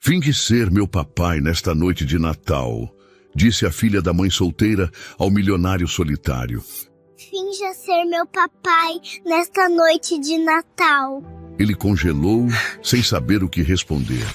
Finge ser meu papai nesta noite de Natal, disse a filha da mãe solteira ao milionário solitário. Finja ser meu papai nesta noite de Natal. Ele congelou, sem saber o que responder.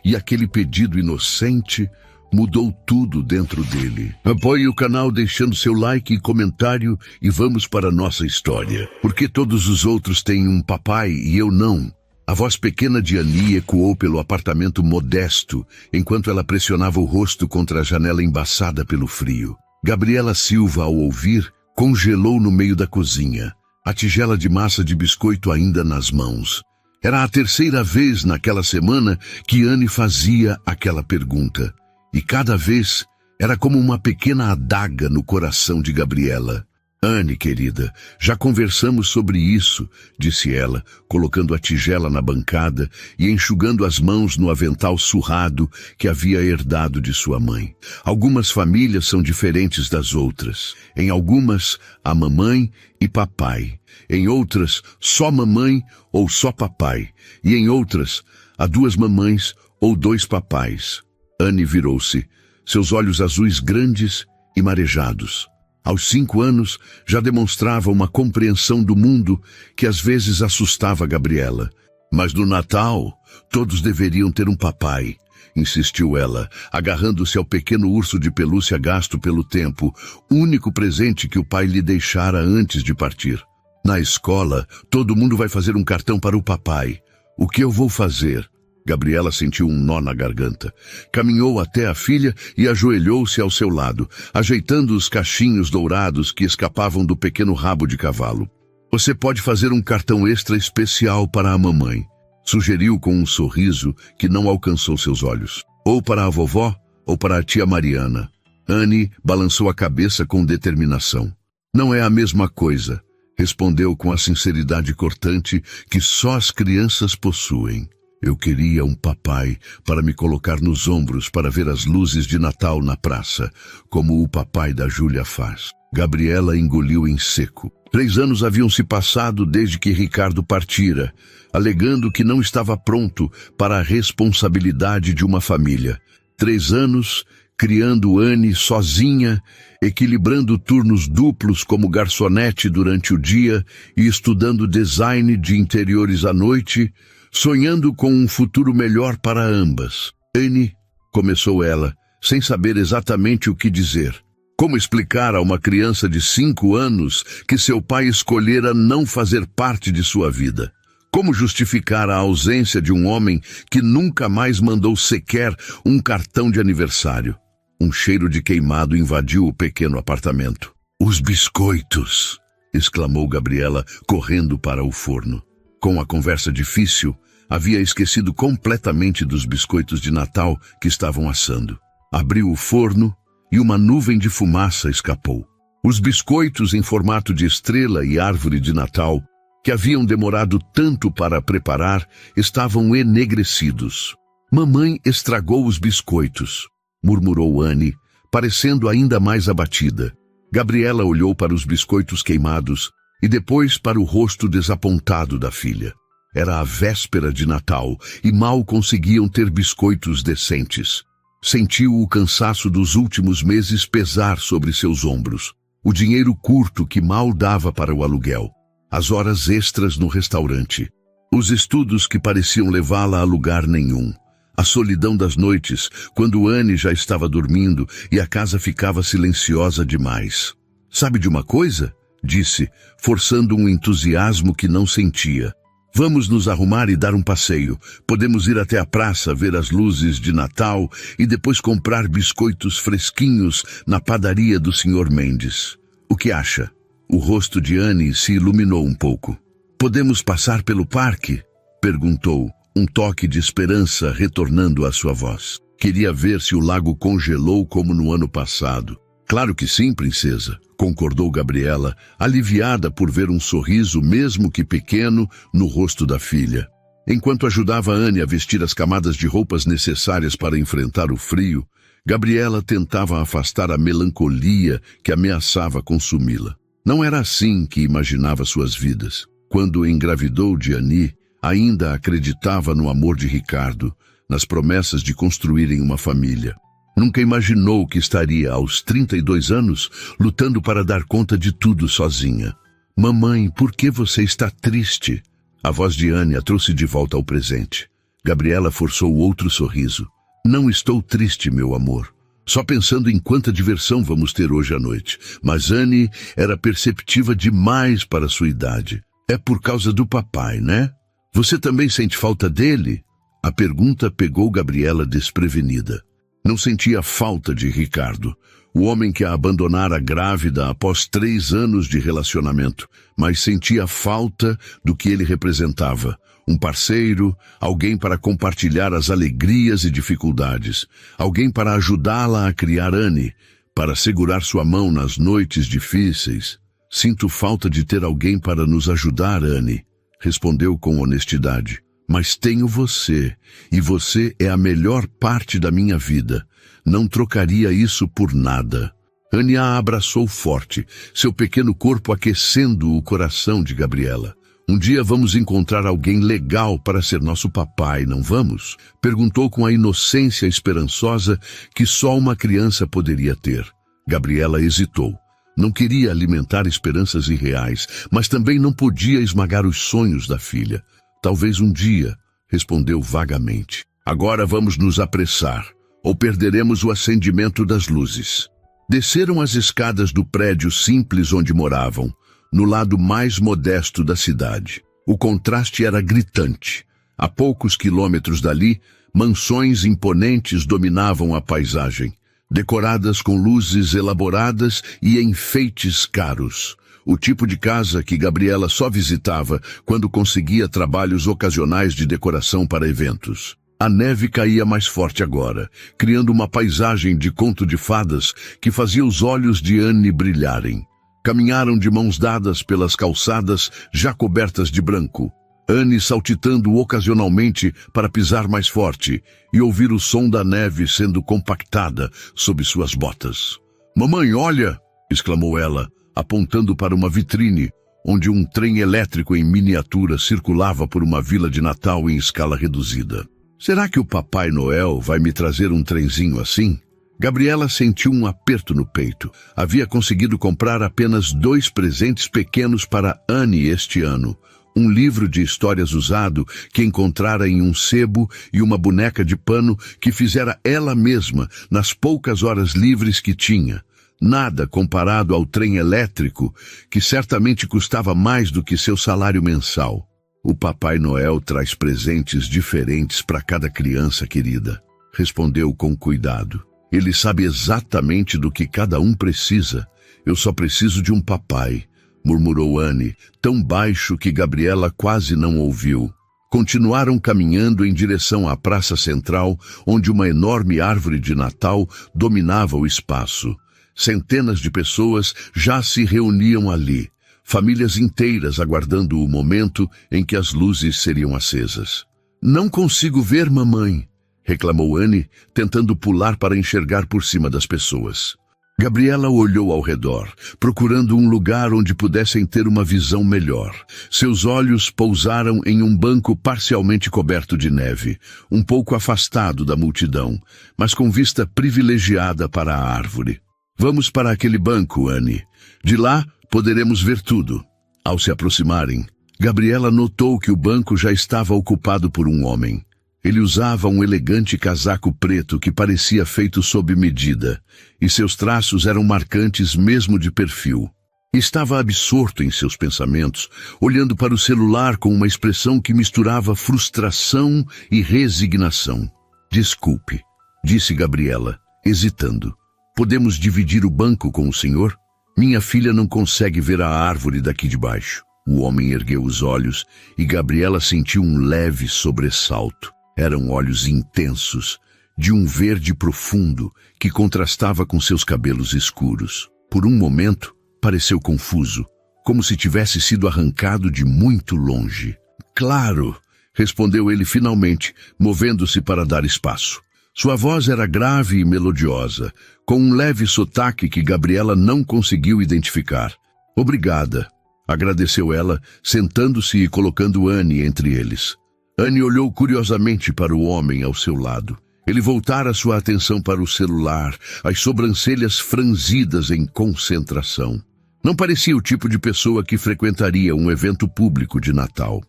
E aquele pedido inocente mudou tudo dentro dele. Apoie o canal deixando seu like e comentário e vamos para a nossa história. Porque todos os outros têm um papai e eu não? A voz pequena de Annie ecoou pelo apartamento modesto, enquanto ela pressionava o rosto contra a janela embaçada pelo frio. Gabriela Silva, ao ouvir, congelou no meio da cozinha, a tigela de massa de biscoito ainda nas mãos. Era a terceira vez naquela semana que Annie fazia aquela pergunta. E cada vez era como uma pequena adaga no coração de Gabriela. Annie, querida, já conversamos sobre isso, disse ela, colocando a tigela na bancada e enxugando as mãos no avental surrado que havia herdado de sua mãe. Algumas famílias são diferentes das outras. Em algumas, há mamãe e papai. Em outras, só mamãe ou só papai. E em outras, há duas mamães ou dois papais. Annie virou-se, seus olhos azuis grandes e marejados. Aos 5 anos, já demonstrava uma compreensão do mundo que às vezes assustava Gabriela. Mas no Natal, todos deveriam ter um papai, insistiu ela, agarrando-se ao pequeno urso de pelúcia gasto pelo tempo, único presente que o pai lhe deixara antes de partir. Na escola, todo mundo vai fazer um cartão para o papai. O que eu vou fazer? Gabriela sentiu um nó na garganta. Caminhou até a filha e ajoelhou-se ao seu lado, ajeitando os cachinhos dourados que escapavam do pequeno rabo de cavalo. Você pode fazer um cartão extra especial para a mamãe, sugeriu com um sorriso que não alcançou seus olhos. Ou para a vovó, ou para a tia Mariana. Annie balançou a cabeça com determinação. Não é a mesma coisa, respondeu com a sinceridade cortante que só as crianças possuem. Eu queria um papai para me colocar nos ombros para ver as luzes de Natal na praça, como o papai da Júlia faz. Gabriela engoliu em seco. 3 anos haviam se passado desde que Ricardo partira, alegando que não estava pronto para a responsabilidade de uma família. 3 anos criando Annie sozinha, equilibrando turnos duplos como garçonete durante o dia e estudando design de interiores à noite, sonhando com um futuro melhor para ambas. Annie, começou ela, sem saber exatamente o que dizer. Como explicar a uma criança de 5 anos que seu pai escolhera não fazer parte de sua vida? Como justificar a ausência de um homem que nunca mais mandou sequer um cartão de aniversário? Um cheiro de queimado invadiu o pequeno apartamento. Os biscoitos! Exclamou Gabriela, correndo para o forno. Com a conversa difícil, havia esquecido completamente dos biscoitos de Natal que estavam assando. Abriu o forno e uma nuvem de fumaça escapou. Os biscoitos em formato de estrela e árvore de Natal, que haviam demorado tanto para preparar, estavam enegrecidos. Mamãe estragou os biscoitos, murmurou Annie, parecendo ainda mais abatida. Gabriela olhou para os biscoitos queimados e depois para o rosto desapontado da filha. Era a véspera de Natal e mal conseguiam ter biscoitos decentes. Sentiu o cansaço dos últimos meses pesar sobre seus ombros. O dinheiro curto que mal dava para o aluguel. As horas extras no restaurante. Os estudos que pareciam levá-la a lugar nenhum. A solidão das noites, quando Annie já estava dormindo e a casa ficava silenciosa demais. Sabe de uma coisa? Disse, forçando um entusiasmo que não sentia. Vamos nos arrumar e dar um passeio. Podemos ir até a praça, ver as luzes de Natal e depois comprar biscoitos fresquinhos na padaria do Sr. Mendes. O que acha? O rosto de Annie se iluminou um pouco. Podemos passar pelo parque? Perguntou, um toque de esperança retornando à sua voz. Queria ver se o lago congelou como no ano passado. Claro que sim, princesa, concordou Gabriela, aliviada por ver um sorriso, mesmo que pequeno, no rosto da filha. Enquanto ajudava Annie a vestir as camadas de roupas necessárias para enfrentar o frio, Gabriela tentava afastar a melancolia que ameaçava consumi-la. Não era assim que imaginava suas vidas. Quando engravidou de Annie, ainda acreditava no amor de Ricardo, nas promessas de construírem uma família. Nunca imaginou que estaria, aos 32 anos, lutando para dar conta de tudo sozinha. Mamãe, por que você está triste? A voz de Anne a trouxe de volta ao presente. Gabriela forçou outro sorriso. Não estou triste, meu amor. Só pensando em quanta diversão vamos ter hoje à noite. Mas Anne era perceptiva demais para sua idade. É por causa do papai, né? Você também sente falta dele? A pergunta pegou Gabriela desprevenida. Não sentia falta de Ricardo, o homem que a abandonara grávida após 3 anos de relacionamento, mas sentia falta do que ele representava. Um parceiro, alguém para compartilhar as alegrias e dificuldades, alguém para ajudá-la a criar Anne, para segurar sua mão nas noites difíceis. Sinto falta de ter alguém para nos ajudar, Anne, respondeu com honestidade. Mas tenho você, e você é a melhor parte da minha vida. Não trocaria isso por nada. Anne a abraçou forte, seu pequeno corpo aquecendo o coração de Gabriela. Um dia vamos encontrar alguém legal para ser nosso papai, não vamos? Perguntou com a inocência esperançosa que só uma criança poderia ter. Gabriela hesitou. Não queria alimentar esperanças irreais, mas também não podia esmagar os sonhos da filha. Talvez um dia, respondeu vagamente. Agora vamos nos apressar, ou perderemos o acendimento das luzes. Desceram as escadas do prédio simples onde moravam, no lado mais modesto da cidade. O contraste era gritante. A poucos quilômetros dali, mansões imponentes dominavam a paisagem, decoradas com luzes elaboradas e enfeites caros. O tipo de casa que Gabriela só visitava quando conseguia trabalhos ocasionais de decoração para eventos. A neve caía mais forte agora, criando uma paisagem de conto de fadas que fazia os olhos de Anne brilharem. Caminharam de mãos dadas pelas calçadas já cobertas de branco. Anne saltitando ocasionalmente para pisar mais forte e ouvir o som da neve sendo compactada sob suas botas. "Mamãe, olha!" exclamou ela, apontando para uma vitrine, onde um trem elétrico em miniatura circulava por uma vila de Natal em escala reduzida. Será que o Papai Noel vai me trazer um trenzinho assim? Gabriela sentiu um aperto no peito. Havia conseguido comprar apenas 2 presentes pequenos para Anne este ano. Um livro de histórias usado que encontrara em um sebo e uma boneca de pano que fizera ela mesma nas poucas horas livres que tinha. Nada comparado ao trem elétrico, que certamente custava mais do que seu salário mensal. O Papai Noel traz presentes diferentes para cada criança querida, respondeu com cuidado. Ele sabe exatamente do que cada um precisa. Eu só preciso de um papai, murmurou Anne, tão baixo que Gabriela quase não ouviu. Continuaram caminhando em direção à praça central, onde uma enorme árvore de Natal dominava o espaço. Centenas de pessoas já se reuniam ali, famílias inteiras aguardando o momento em que as luzes seriam acesas. "Não consigo ver, mamãe", reclamou Anne, tentando pular para enxergar por cima das pessoas. Gabriela olhou ao redor, procurando um lugar onde pudessem ter uma visão melhor. Seus olhos pousaram em um banco parcialmente coberto de neve, um pouco afastado da multidão, mas com vista privilegiada para a árvore. "Vamos para aquele banco, Anne. De lá poderemos ver tudo." Ao se aproximarem, Gabriela notou que o banco já estava ocupado por um homem. Ele usava um elegante casaco preto que parecia feito sob medida, e seus traços eram marcantes mesmo de perfil. Estava absorto em seus pensamentos, olhando para o celular com uma expressão que misturava frustração e resignação. "Desculpe", disse Gabriela, hesitando. "Podemos dividir o banco com o senhor? Minha filha não consegue ver a árvore daqui de baixo." O homem ergueu os olhos e Gabriela sentiu um leve sobressalto. Eram olhos intensos, de um verde profundo que contrastava com seus cabelos escuros. Por um momento, pareceu confuso, como se tivesse sido arrancado de muito longe. "Claro", respondeu ele finalmente, movendo-se para dar espaço. Sua voz era grave e melodiosa, com um leve sotaque que Gabriela não conseguiu identificar. "Obrigada", agradeceu ela, sentando-se e colocando Anne entre eles. Anne olhou curiosamente para o homem ao seu lado. Ele voltara sua atenção para o celular, as sobrancelhas franzidas em concentração. Não parecia o tipo de pessoa que frequentaria um evento público de Natal.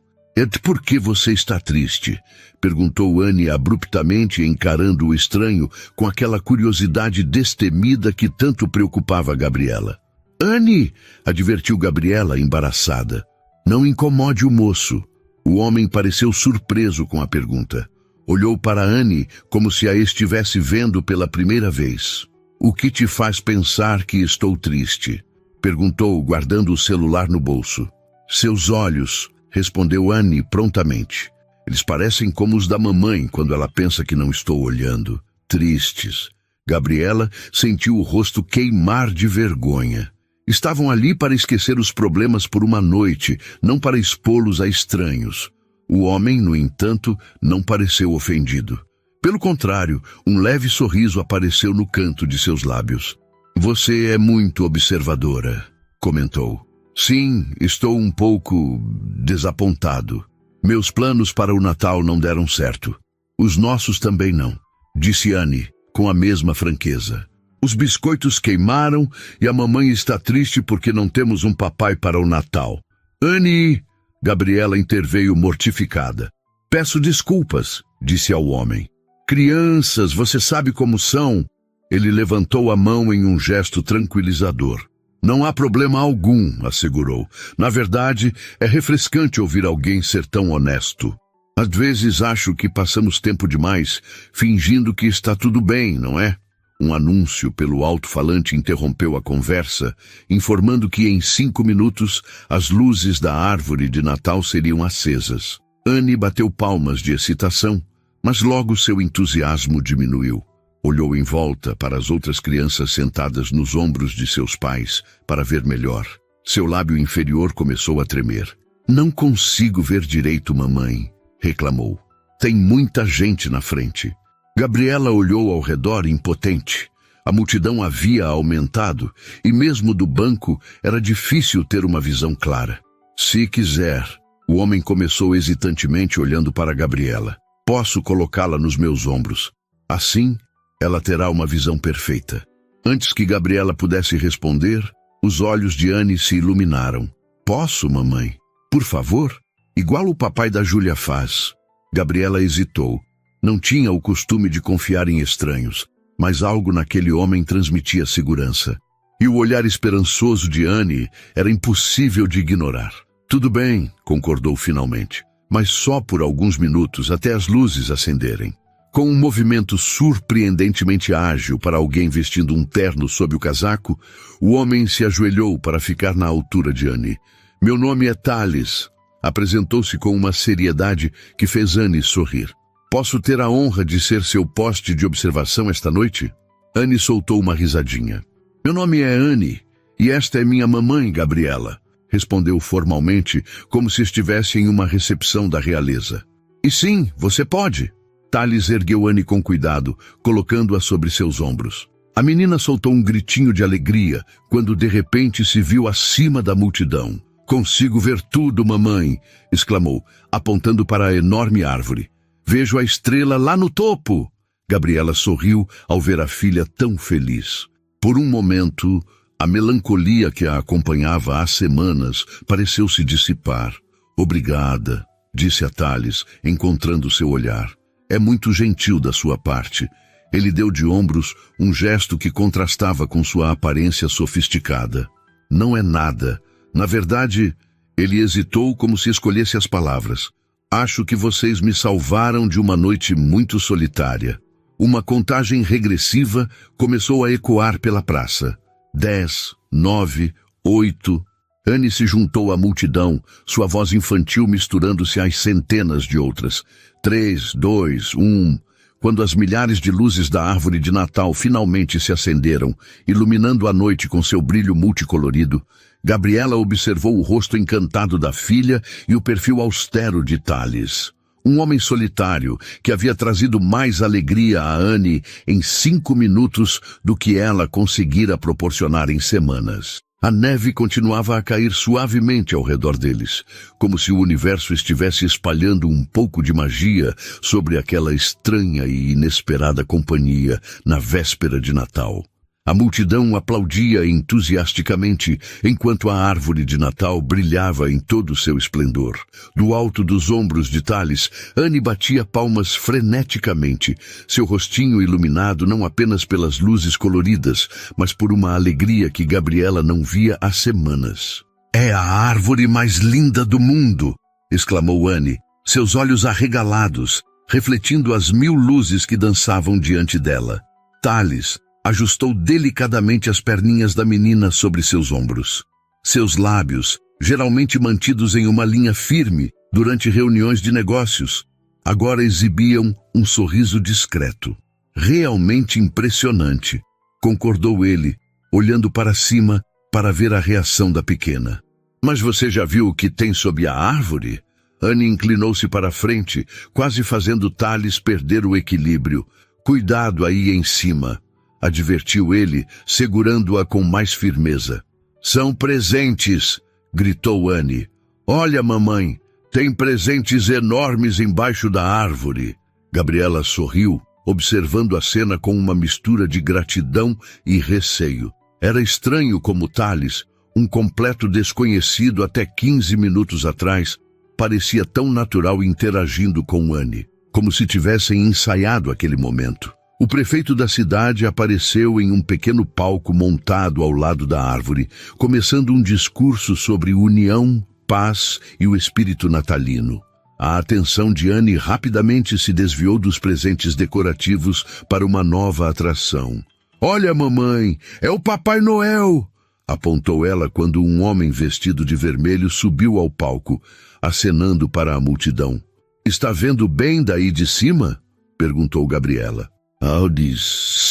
Por que você está triste? Perguntou Anne abruptamente, encarando o estranho com aquela curiosidade destemida que tanto preocupava Gabriela. Anne, advertiu Gabriela, embaraçada. Não incomode o moço. O homem pareceu surpreso com a pergunta. Olhou para Anne como se a estivesse vendo pela primeira vez. O que te faz pensar que estou triste? Perguntou, guardando o celular no bolso. Seus olhos, respondeu Anne prontamente. Eles parecem como os da mamãe quando ela pensa que não estou olhando. Tristes. Gabriela sentiu o rosto queimar de vergonha. Estavam ali para esquecer os problemas por uma noite, não para expô-los a estranhos. O homem, no entanto, não pareceu ofendido. Pelo contrário, um leve sorriso apareceu no canto de seus lábios. Você é muito observadora, comentou. Sim, estou um pouco desapontado. Meus planos para o Natal não deram certo. Os nossos também não, disse Anne, com a mesma franqueza. Os biscoitos queimaram e a mamãe está triste porque não temos um papai para o Natal. Anne! Gabriela interveio mortificada. Peço desculpas, disse ao homem. Crianças, você sabe como são? Ele levantou a mão em um gesto tranquilizador. Não há problema algum, assegurou. Na verdade, é refrescante ouvir alguém ser tão honesto. Às vezes acho que passamos tempo demais fingindo que está tudo bem, não é? Um anúncio pelo alto-falante interrompeu a conversa, informando que em 5 minutos as luzes da árvore de Natal seriam acesas. Anne bateu palmas de excitação, mas logo seu entusiasmo diminuiu. Olhou em volta para as outras crianças sentadas nos ombros de seus pais para ver melhor. Seu lábio inferior começou a tremer. Não consigo ver direito, mamãe, reclamou. Tem muita gente na frente. Gabriela olhou ao redor impotente. A multidão havia aumentado e mesmo do banco era difícil ter uma visão clara. Se quiser, o homem começou hesitantemente olhando para Gabriela. Posso colocá-la nos meus ombros. Assim, ela terá uma visão perfeita. Antes que Gabriela pudesse responder, os olhos de Anne se iluminaram. Posso, mamãe? Por favor? Igual o papai da Júlia faz. Gabriela hesitou. Não tinha o costume de confiar em estranhos, mas algo naquele homem transmitia segurança. E o olhar esperançoso de Anne era impossível de ignorar. Tudo bem, concordou finalmente, mas só por alguns minutos até as luzes acenderem. Com um movimento surpreendentemente ágil para alguém vestindo um terno sob o casaco, o homem se ajoelhou para ficar na altura de Anne. Meu nome é Thales. Apresentou-se com uma seriedade que fez Anne sorrir. Posso ter a honra de ser seu poste de observação esta noite? Anne soltou uma risadinha. Meu nome é Anne, e esta é minha mamãe, Gabriela, respondeu formalmente, como se estivesse em uma recepção da realeza. E sim, você pode. Thales ergueu Anne com cuidado, colocando-a sobre seus ombros. A menina soltou um gritinho de alegria, quando de repente se viu acima da multidão. Consigo ver tudo, mamãe, exclamou, apontando para a enorme árvore. Vejo a estrela lá no topo. Gabriela sorriu ao ver a filha tão feliz. Por um momento, a melancolia que a acompanhava há semanas pareceu se dissipar. Obrigada, disse a Thales, encontrando seu olhar. É muito gentil da sua parte. Ele deu de ombros um gesto que contrastava com sua aparência sofisticada. Não é nada. Na verdade, ele hesitou como se escolhesse as palavras. Acho que vocês me salvaram de uma noite muito solitária. Uma contagem regressiva começou a ecoar pela praça. 10, 9, 8... Anne se juntou à multidão, sua voz infantil misturando-se às centenas de outras. 3, 2, 1... Quando as milhares de luzes da árvore de Natal finalmente se acenderam, iluminando a noite com seu brilho multicolorido, Gabriela observou o rosto encantado da filha e o perfil austero de Thales. Um homem solitário que havia trazido mais alegria a Anne em 5 minutos do que ela conseguira proporcionar em semanas. A neve continuava a cair suavemente ao redor deles, como se o universo estivesse espalhando um pouco de magia sobre aquela estranha e inesperada companhia na véspera de Natal. A multidão aplaudia entusiasticamente, enquanto a árvore de Natal brilhava em todo o seu esplendor. Do alto dos ombros de Thales, Anne batia palmas freneticamente, seu rostinho iluminado não apenas pelas luzes coloridas, mas por uma alegria que Gabriela não via há semanas. "É a árvore mais linda do mundo!" exclamou Anne, seus olhos arregalados, refletindo as 1000 luzes que dançavam diante dela. Thales ajustou delicadamente as perninhas da menina sobre seus ombros. Seus lábios, geralmente mantidos em uma linha firme durante reuniões de negócios, agora exibiam um sorriso discreto. "Realmente impressionante", concordou ele, olhando para cima para ver a reação da pequena. "Mas você já viu o que tem sob a árvore?" Anne inclinou-se para a frente, quase fazendo Thales perder o equilíbrio. "Cuidado aí em cima", advertiu ele, segurando-a com mais firmeza. "São presentes", gritou Anne. "Olha, mamãe, tem presentes enormes embaixo da árvore." Gabriela sorriu, observando a cena com uma mistura de gratidão e receio. Era estranho como Thales, um completo desconhecido até 15 minutos atrás, parecia tão natural interagindo com Anne, como se tivessem ensaiado aquele momento. O prefeito da cidade apareceu em um pequeno palco montado ao lado da árvore, começando um discurso sobre união, paz e o espírito natalino. A atenção de Anne rapidamente se desviou dos presentes decorativos para uma nova atração. "Olha, mamãe, é o Papai Noel!" apontou ela quando um homem vestido de vermelho subiu ao palco, acenando para a multidão. "Está vendo bem daí de cima?" perguntou Gabriela. "Aldis,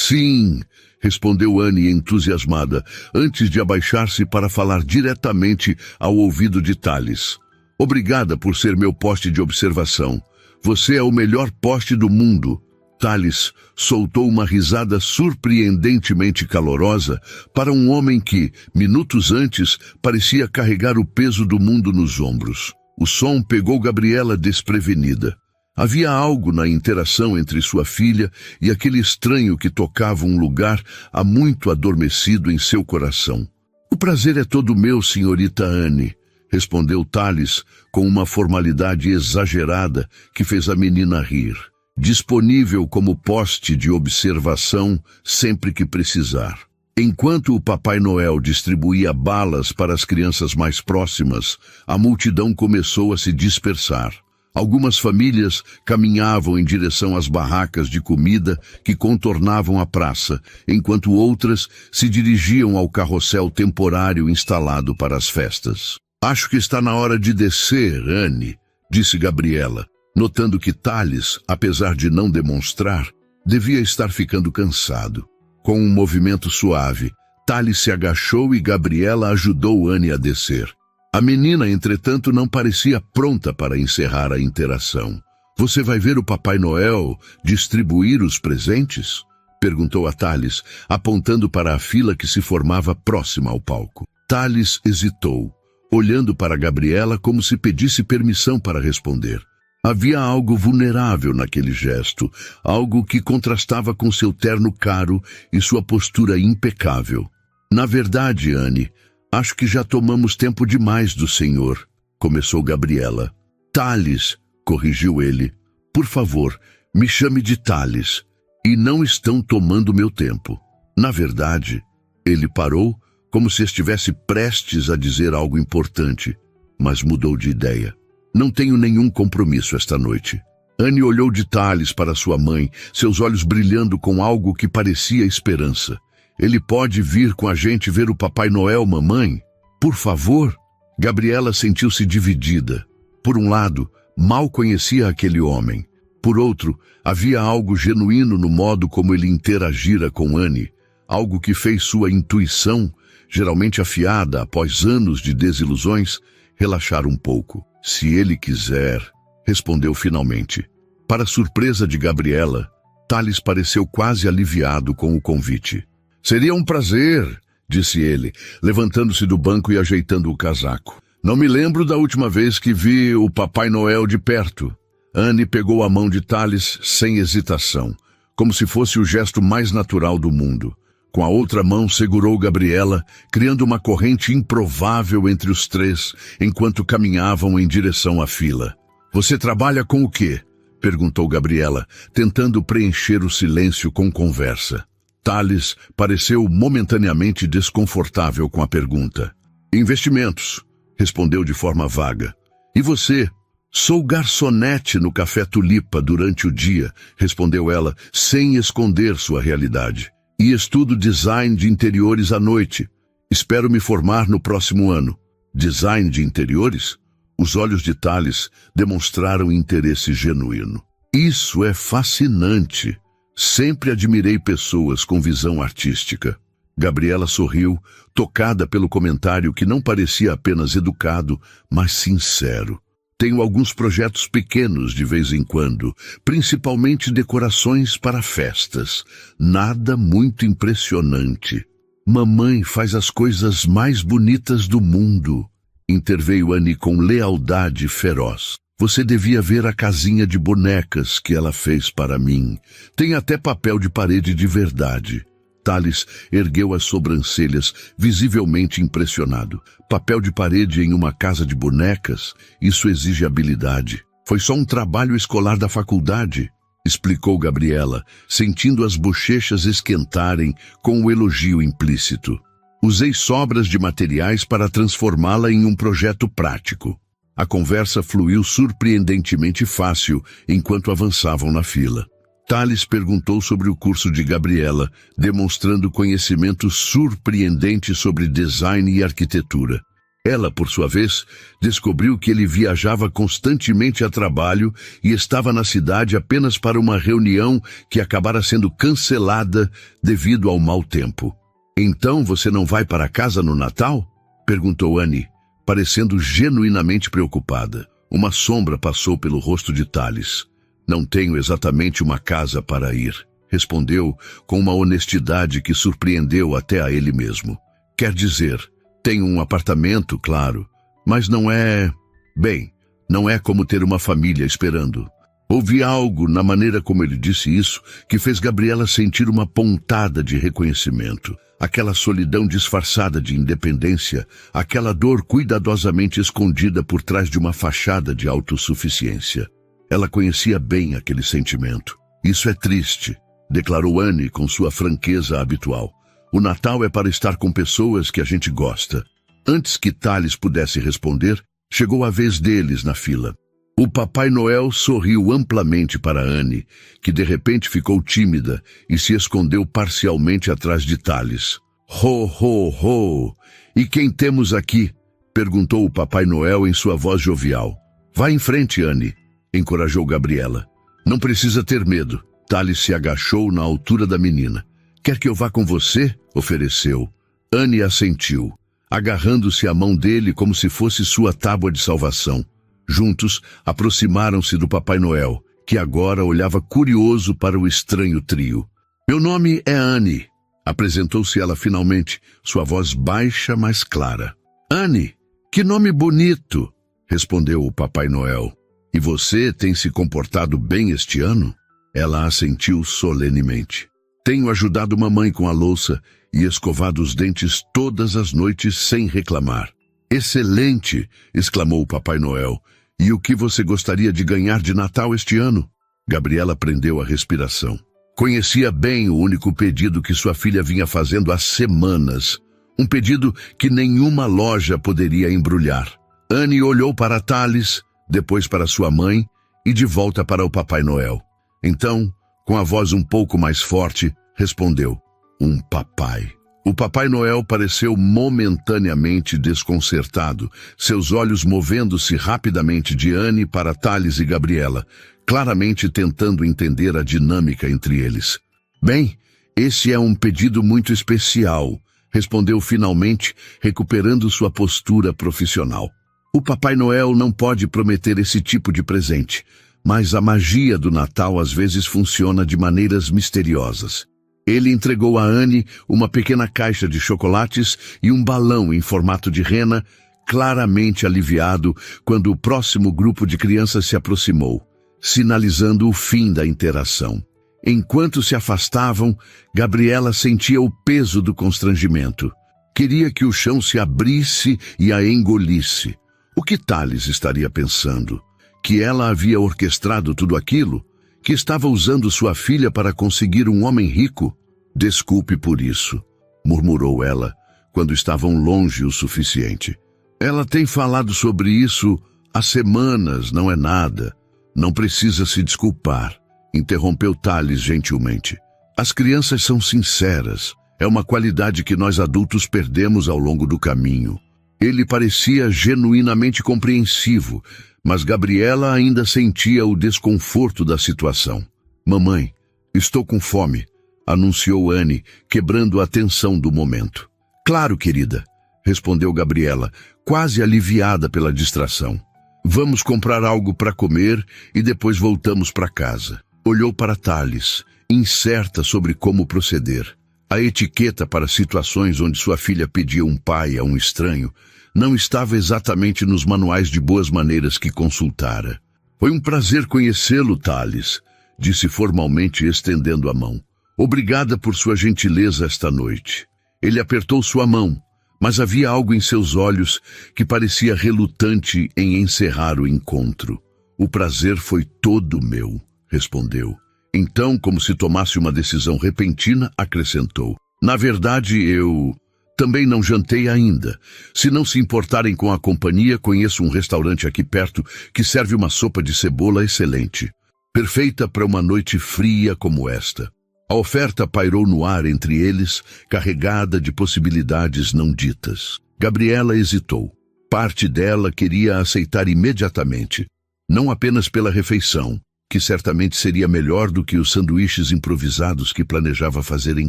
sim", respondeu Anne entusiasmada, antes de abaixar-se para falar diretamente ao ouvido de Thales. "Obrigada por ser meu poste de observação. Você é o melhor poste do mundo." Thales soltou uma risada surpreendentemente calorosa para um homem que, minutos antes, parecia carregar o peso do mundo nos ombros. O som pegou Gabriela desprevenida. Havia algo na interação entre sua filha e aquele estranho que tocava um lugar há muito adormecido em seu coração. "O prazer é todo meu, senhorita Anne", respondeu Thales com uma formalidade exagerada que fez a menina rir. "Disponível como poste de observação sempre que precisar." Enquanto o Papai Noel distribuía balas para as crianças mais próximas, a multidão começou a se dispersar. Algumas famílias caminhavam em direção às barracas de comida que contornavam a praça, enquanto outras se dirigiam ao carrossel temporário instalado para as festas. "Acho que está na hora de descer, Anne", disse Gabriela, notando que Thales, apesar de não demonstrar, devia estar ficando cansado. Com um movimento suave, Thales se agachou e Gabriela ajudou Anne a descer. A menina, entretanto, não parecia pronta para encerrar a interação. "Você vai ver o Papai Noel distribuir os presentes?" perguntou a Thales, apontando para a fila que se formava próxima ao palco. Thales hesitou, olhando para Gabriela como se pedisse permissão para responder. Havia algo vulnerável naquele gesto, algo que contrastava com seu terno caro e sua postura impecável. "Na verdade, Anne, acho que já tomamos tempo demais do senhor", começou Gabriela. "Thales", corrigiu ele. "Por favor, me chame de Thales. E não estão tomando meu tempo." Na verdade, ele parou como se estivesse prestes a dizer algo importante, mas mudou de ideia. "Não tenho nenhum compromisso esta noite." Anne olhou de Thales para sua mãe, seus olhos brilhando com algo que parecia esperança. "Ele pode vir com a gente ver o Papai Noel, mamãe? Por favor?" Gabriela sentiu-se dividida. Por um lado, mal conhecia aquele homem. Por outro, havia algo genuíno no modo como ele interagira com Anne, algo que fez sua intuição, geralmente afiada após anos de desilusões, relaxar um pouco. "Se ele quiser", respondeu finalmente. Para surpresa de Gabriela, Thales pareceu quase aliviado com o convite. "Seria um prazer", disse ele, levantando-se do banco e ajeitando o casaco. Não me lembro da última vez que vi o Papai Noel de perto. Anne pegou a mão de Thales sem hesitação, como se fosse o gesto mais natural do mundo. Com a outra mão segurou Gabriela, criando uma corrente improvável entre os três, enquanto caminhavam em direção à fila. Você trabalha com o quê? Perguntou Gabriela, tentando preencher o silêncio com conversa. Thales pareceu momentaneamente desconfortável com a pergunta. Investimentos, respondeu de forma vaga. E você? Sou garçonete no Café Tulipa durante o dia, respondeu ela, sem esconder sua realidade. E estudo design de interiores à noite. Espero me formar no próximo ano. Design de interiores? Os olhos de Thales demonstraram interesse genuíno. Isso é fascinante. Sempre admirei pessoas com visão artística. Gabriela sorriu, tocada pelo comentário que não parecia apenas educado, mas sincero. Tenho alguns projetos pequenos de vez em quando, principalmente decorações para festas. Nada muito impressionante. Mamãe faz as coisas mais bonitas do mundo, interveio Anne com lealdade feroz. Você devia ver a casinha de bonecas que ela fez para mim. Tem até papel de parede de verdade. Thales ergueu as sobrancelhas, visivelmente impressionado. Papel de parede em uma casa de bonecas? Isso exige habilidade. Foi só um trabalho escolar da faculdade, explicou Gabriela, sentindo as bochechas esquentarem com o elogio implícito. Usei sobras de materiais para transformá-la em um projeto prático. A conversa fluiu surpreendentemente fácil enquanto avançavam na fila. Thales perguntou sobre o curso de Gabriela, demonstrando conhecimento surpreendente sobre design e arquitetura. Ela, por sua vez, descobriu que ele viajava constantemente a trabalho e estava na cidade apenas para uma reunião que acabara sendo cancelada devido ao mau tempo. Então você não vai para casa no Natal? Perguntou Anne, parecendo genuinamente preocupada. Uma sombra passou pelo rosto de Thales. Não tenho exatamente uma casa para ir, respondeu com uma honestidade que surpreendeu até a ele mesmo. Quer dizer, tenho um apartamento, claro, mas não é... Bem, não é como ter uma família esperando. Houve algo na maneira como ele disse isso que fez Gabriela sentir uma pontada de reconhecimento. Aquela solidão disfarçada de independência, aquela dor cuidadosamente escondida por trás de uma fachada de autossuficiência. Ela conhecia bem aquele sentimento. Isso é triste, declarou Anne com sua franqueza habitual. O Natal é para estar com pessoas que a gente gosta. Antes que Thales pudesse responder, chegou a vez deles na fila. O Papai Noel sorriu amplamente para Anne, que de repente ficou tímida e se escondeu parcialmente atrás de Thales. Ho, ho, ho! E quem temos aqui? Perguntou o Papai Noel em sua voz jovial. Vá em frente, Anne, encorajou Gabriela. Não precisa ter medo. Thales se agachou na altura da menina. Quer que eu vá com você? Ofereceu. Anne assentiu, agarrando-se à mão dele como se fosse sua tábua de salvação. Juntos, aproximaram-se do Papai Noel, que agora olhava curioso para o estranho trio. Meu nome é Anne, apresentou-se ela finalmente, sua voz baixa, mas clara. Anne, que nome bonito, respondeu o Papai Noel. E você tem se comportado bem este ano? Ela assentiu solenemente. Tenho ajudado mamãe com a louça e escovado os dentes todas as noites sem reclamar. Excelente! Exclamou o Papai Noel. E o que você gostaria de ganhar de Natal este ano? Gabriela prendeu a respiração. Conhecia bem o único pedido que sua filha vinha fazendo há semanas. Um pedido que nenhuma loja poderia embrulhar. Anne olhou para Thales, depois para sua mãe e de volta para o Papai Noel. Então, com a voz um pouco mais forte, respondeu, um papai. O Papai Noel pareceu momentaneamente desconcertado, seus olhos movendo-se rapidamente de Anne para Thales e Gabriela, claramente tentando entender a dinâmica entre eles. Bem, esse é um pedido muito especial, respondeu finalmente, recuperando sua postura profissional. O Papai Noel não pode prometer esse tipo de presente, mas a magia do Natal às vezes funciona de maneiras misteriosas. Ele entregou a Anne uma pequena caixa de chocolates e um balão em formato de rena, claramente aliviado quando o próximo grupo de crianças se aproximou, sinalizando o fim da interação. Enquanto se afastavam, Gabriela sentia o peso do constrangimento. Queria que o chão se abrisse e a engolisse. O que Thales estaria pensando? Que ela havia orquestrado tudo aquilo? Que estava usando sua filha para conseguir um homem rico? Desculpe por isso, murmurou ela, quando estavam longe o suficiente. Ela tem falado sobre isso há semanas, não é nada. Não precisa se desculpar, interrompeu Thales gentilmente. As crianças são sinceras. É uma qualidade que nós adultos perdemos ao longo do caminho. Ele parecia genuinamente compreensivo, mas Gabriela ainda sentia o desconforto da situação. Mamãe, estou com fome, anunciou Anne, quebrando a tensão do momento. Claro, querida, respondeu Gabriela, quase aliviada pela distração. Vamos comprar algo para comer e depois voltamos para casa. Olhou para Thales, incerta sobre como proceder. A etiqueta para situações onde sua filha pedia um pai a um estranho não estava exatamente nos manuais de boas maneiras que consultara. Foi um prazer conhecê-lo, Thales, disse formalmente estendendo a mão. Obrigada por sua gentileza esta noite. Ele apertou sua mão, mas havia algo em seus olhos que parecia relutante em encerrar o encontro. O prazer foi todo meu, respondeu. Então, como se tomasse uma decisão repentina, acrescentou. Na verdade, eu também não jantei ainda. Se não se importarem com a companhia, conheço um restaurante aqui perto que serve uma sopa de cebola excelente. Perfeita para uma noite fria como esta. A oferta pairou no ar entre eles, carregada de possibilidades não ditas. Gabriela hesitou. Parte dela queria aceitar imediatamente, não apenas pela refeição, que certamente seria melhor do que os sanduíches improvisados que planejava fazer em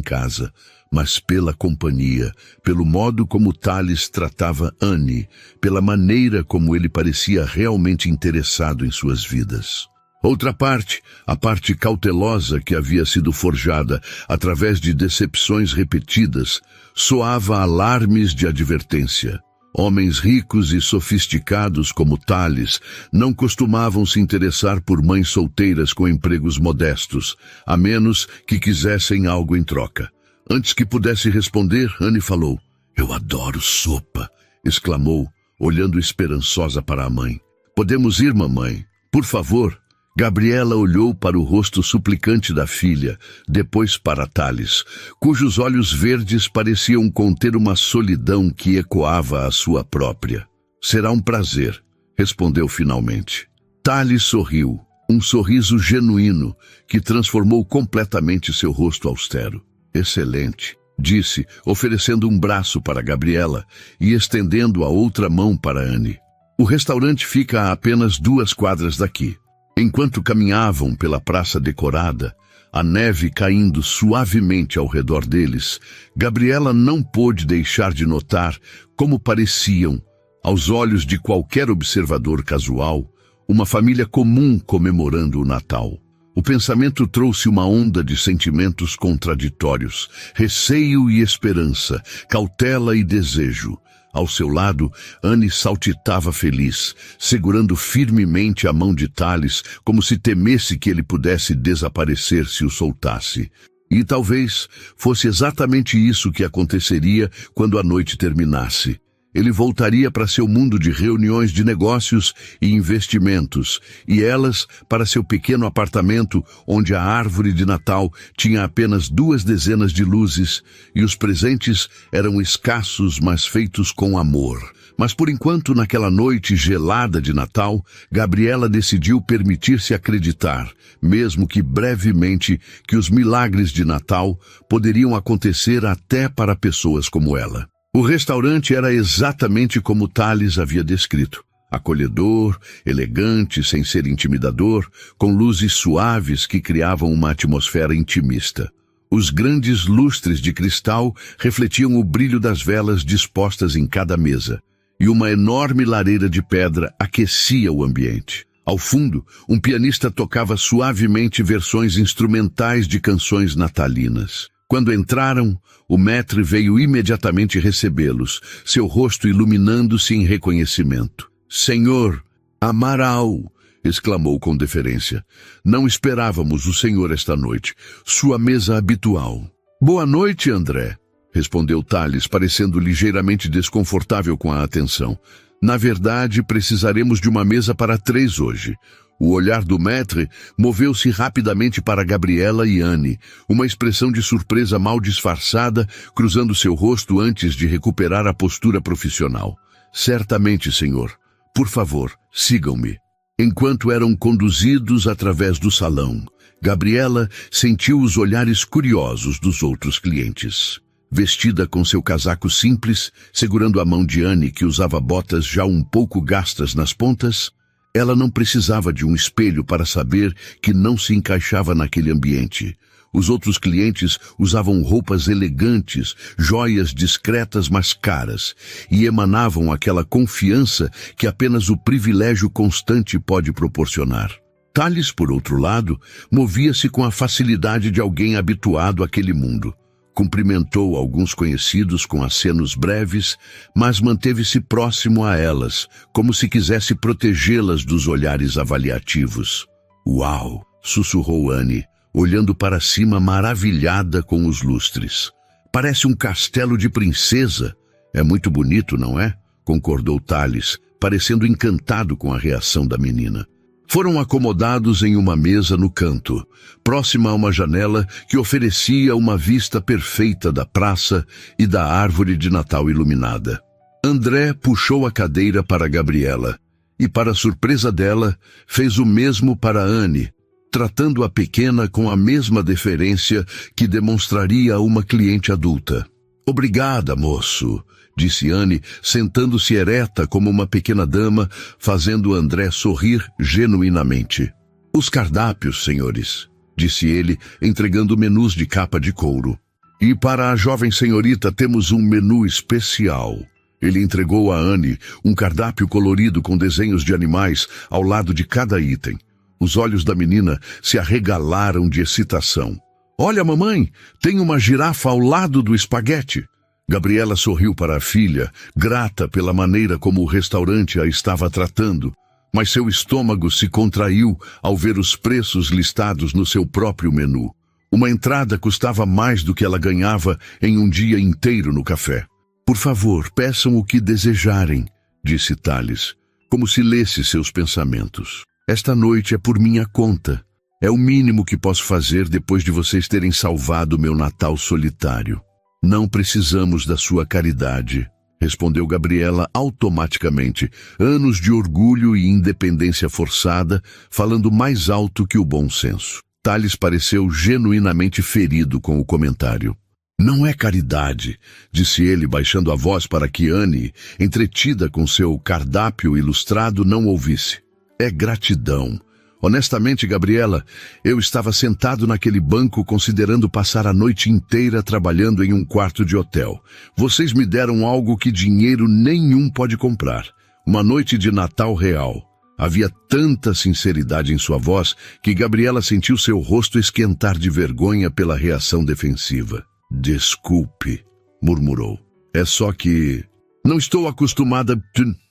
casa, mas pela companhia, pelo modo como Thales tratava Anne, pela maneira como ele parecia realmente interessado em suas vidas. Outra parte, a parte cautelosa que havia sido forjada através de decepções repetidas, soava alarmes de advertência. Homens ricos e sofisticados como Thales não costumavam se interessar por mães solteiras com empregos modestos, a menos que quisessem algo em troca. Antes que pudesse responder, Anne falou. Eu adoro sopa, exclamou, olhando esperançosa para a mãe. Podemos ir, mamãe? Por favor. Gabriela olhou para o rosto suplicante da filha, depois para Thales, cujos olhos verdes pareciam conter uma solidão que ecoava a sua própria. Será um prazer, respondeu finalmente. Thales sorriu, um sorriso genuíno que transformou completamente seu rosto austero. Excelente, disse, oferecendo um braço para Gabriela e estendendo a outra mão para Anne. O restaurante fica a apenas 2 quadras daqui. Enquanto caminhavam pela praça decorada, a neve caindo suavemente ao redor deles, Gabriela não pôde deixar de notar como pareciam, aos olhos de qualquer observador casual, uma família comum comemorando o Natal. O pensamento trouxe uma onda de sentimentos contraditórios, receio e esperança, cautela e desejo. Ao seu lado, Anne saltitava feliz, segurando firmemente a mão de Thales, como se temesse que ele pudesse desaparecer se o soltasse. E talvez fosse exatamente isso que aconteceria quando a noite terminasse. Ele voltaria para seu mundo de reuniões de negócios e investimentos, e elas para seu pequeno apartamento onde a árvore de Natal tinha apenas 2 dezenas de luzes e os presentes eram escassos, mas feitos com amor. Mas por enquanto, naquela noite gelada de Natal, Gabriela decidiu permitir-se acreditar, mesmo que brevemente, que os milagres de Natal poderiam acontecer até para pessoas como ela. O restaurante era exatamente como Thales havia descrito. Acolhedor, elegante, sem ser intimidador, com luzes suaves que criavam uma atmosfera intimista. Os grandes lustres de cristal refletiam o brilho das velas dispostas em cada mesa, e uma enorme lareira de pedra aquecia o ambiente. Ao fundo, um pianista tocava suavemente versões instrumentais de canções natalinas. Quando entraram, o maître veio imediatamente recebê-los, seu rosto iluminando-se em reconhecimento. Senhor, Amaral! Exclamou com deferência. Não esperávamos o senhor esta noite. Sua mesa habitual. Boa noite, André, respondeu Tales, parecendo ligeiramente desconfortável com a atenção. Na verdade, precisaremos de uma mesa para 3 hoje. O olhar do maître moveu-se rapidamente para Gabriela e Anne, uma expressão de surpresa mal disfarçada cruzando seu rosto antes de recuperar a postura profissional. Certamente, senhor. Por favor, sigam-me. Enquanto eram conduzidos através do salão, Gabriela sentiu os olhares curiosos dos outros clientes. Vestida com seu casaco simples, segurando a mão de Anne, que usava botas já um pouco gastas nas pontas, ela não precisava de um espelho para saber que não se encaixava naquele ambiente. Os outros clientes usavam roupas elegantes, joias discretas mas caras, e emanavam aquela confiança que apenas o privilégio constante pode proporcionar. Tales, por outro lado, movia-se com a facilidade de alguém habituado àquele mundo. Cumprimentou alguns conhecidos com acenos breves, mas manteve-se próximo a elas, como se quisesse protegê-las dos olhares avaliativos. Uau! Sussurrou Anne, olhando para cima maravilhada com os lustres. Parece um castelo de princesa. É muito bonito, não é? Concordou Tales, parecendo encantado com a reação da menina. Foram acomodados em uma mesa no canto, próxima a uma janela que oferecia uma vista perfeita da praça e da árvore de Natal iluminada. André puxou a cadeira para Gabriela e, para surpresa dela, fez o mesmo para Anne, tratando a pequena com a mesma deferência que demonstraria a uma cliente adulta. Obrigada, moço, disse Anne, sentando-se ereta como uma pequena dama, fazendo André sorrir genuinamente. Os cardápios, senhores, disse ele, entregando menus de capa de couro. E para a jovem senhorita temos um menu especial. Ele entregou a Anne um cardápio colorido com desenhos de animais ao lado de cada item. Os olhos da menina se arregalaram de excitação. Olha, mamãe, tem uma girafa ao lado do espaguete. Gabriela sorriu para a filha, grata pela maneira como o restaurante a estava tratando, mas seu estômago se contraiu ao ver os preços listados no seu próprio menu. Uma entrada custava mais do que ela ganhava em um dia inteiro no café. Por favor, peçam o que desejarem, disse Tales, como se lesse seus pensamentos. Esta noite é por minha conta. É o mínimo que posso fazer depois de vocês terem salvado meu Natal solitário. Não precisamos da sua caridade, respondeu Gabriela automaticamente, anos de orgulho e independência forçada, falando mais alto que o bom senso. Tales pareceu genuinamente ferido com o comentário. Não é caridade, disse ele, baixando a voz para que Anne, entretida com seu cardápio ilustrado, não ouvisse. É gratidão. Honestamente, Gabriela, eu estava sentado naquele banco considerando passar a noite inteira trabalhando em um quarto de hotel. Vocês me deram algo que dinheiro nenhum pode comprar. Uma noite de Natal real. Havia tanta sinceridade em sua voz que Gabriela sentiu seu rosto esquentar de vergonha pela reação defensiva. Desculpe, murmurou. É só que... Não estou acostumada...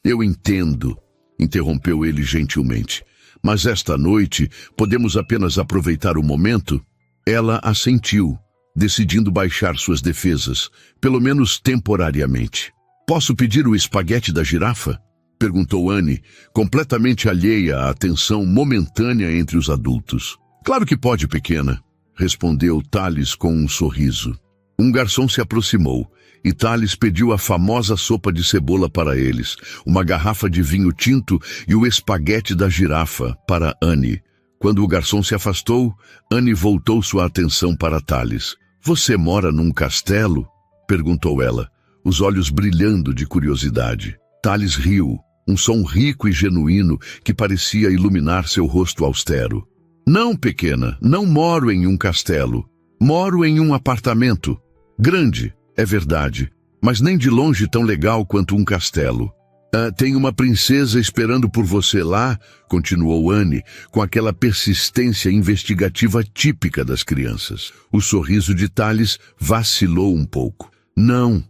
Eu entendo, interrompeu ele gentilmente. Mas esta noite podemos apenas aproveitar o momento? Ela assentiu, decidindo baixar suas defesas, pelo menos temporariamente. Posso pedir o espaguete da girafa? Perguntou Anne, completamente alheia à tensão momentânea entre os adultos. Claro que pode, pequena, respondeu Tales com um sorriso. Um garçom se aproximou e Tales pediu a famosa sopa de cebola para eles, uma garrafa de vinho tinto e o espaguete da girafa para Anne. Quando o garçom se afastou, Anne voltou sua atenção para Tales. Você mora num castelo? Perguntou ela, os olhos brilhando de curiosidade. Tales riu, um som rico e genuíno que parecia iluminar seu rosto austero. Não, pequena, não moro em um castelo. Moro em um apartamento. Grande, é verdade, mas nem de longe tão legal quanto um castelo. Tem uma princesa esperando por você lá, continuou Anne, com aquela persistência investigativa típica das crianças. O sorriso de Thales vacilou um pouco. Não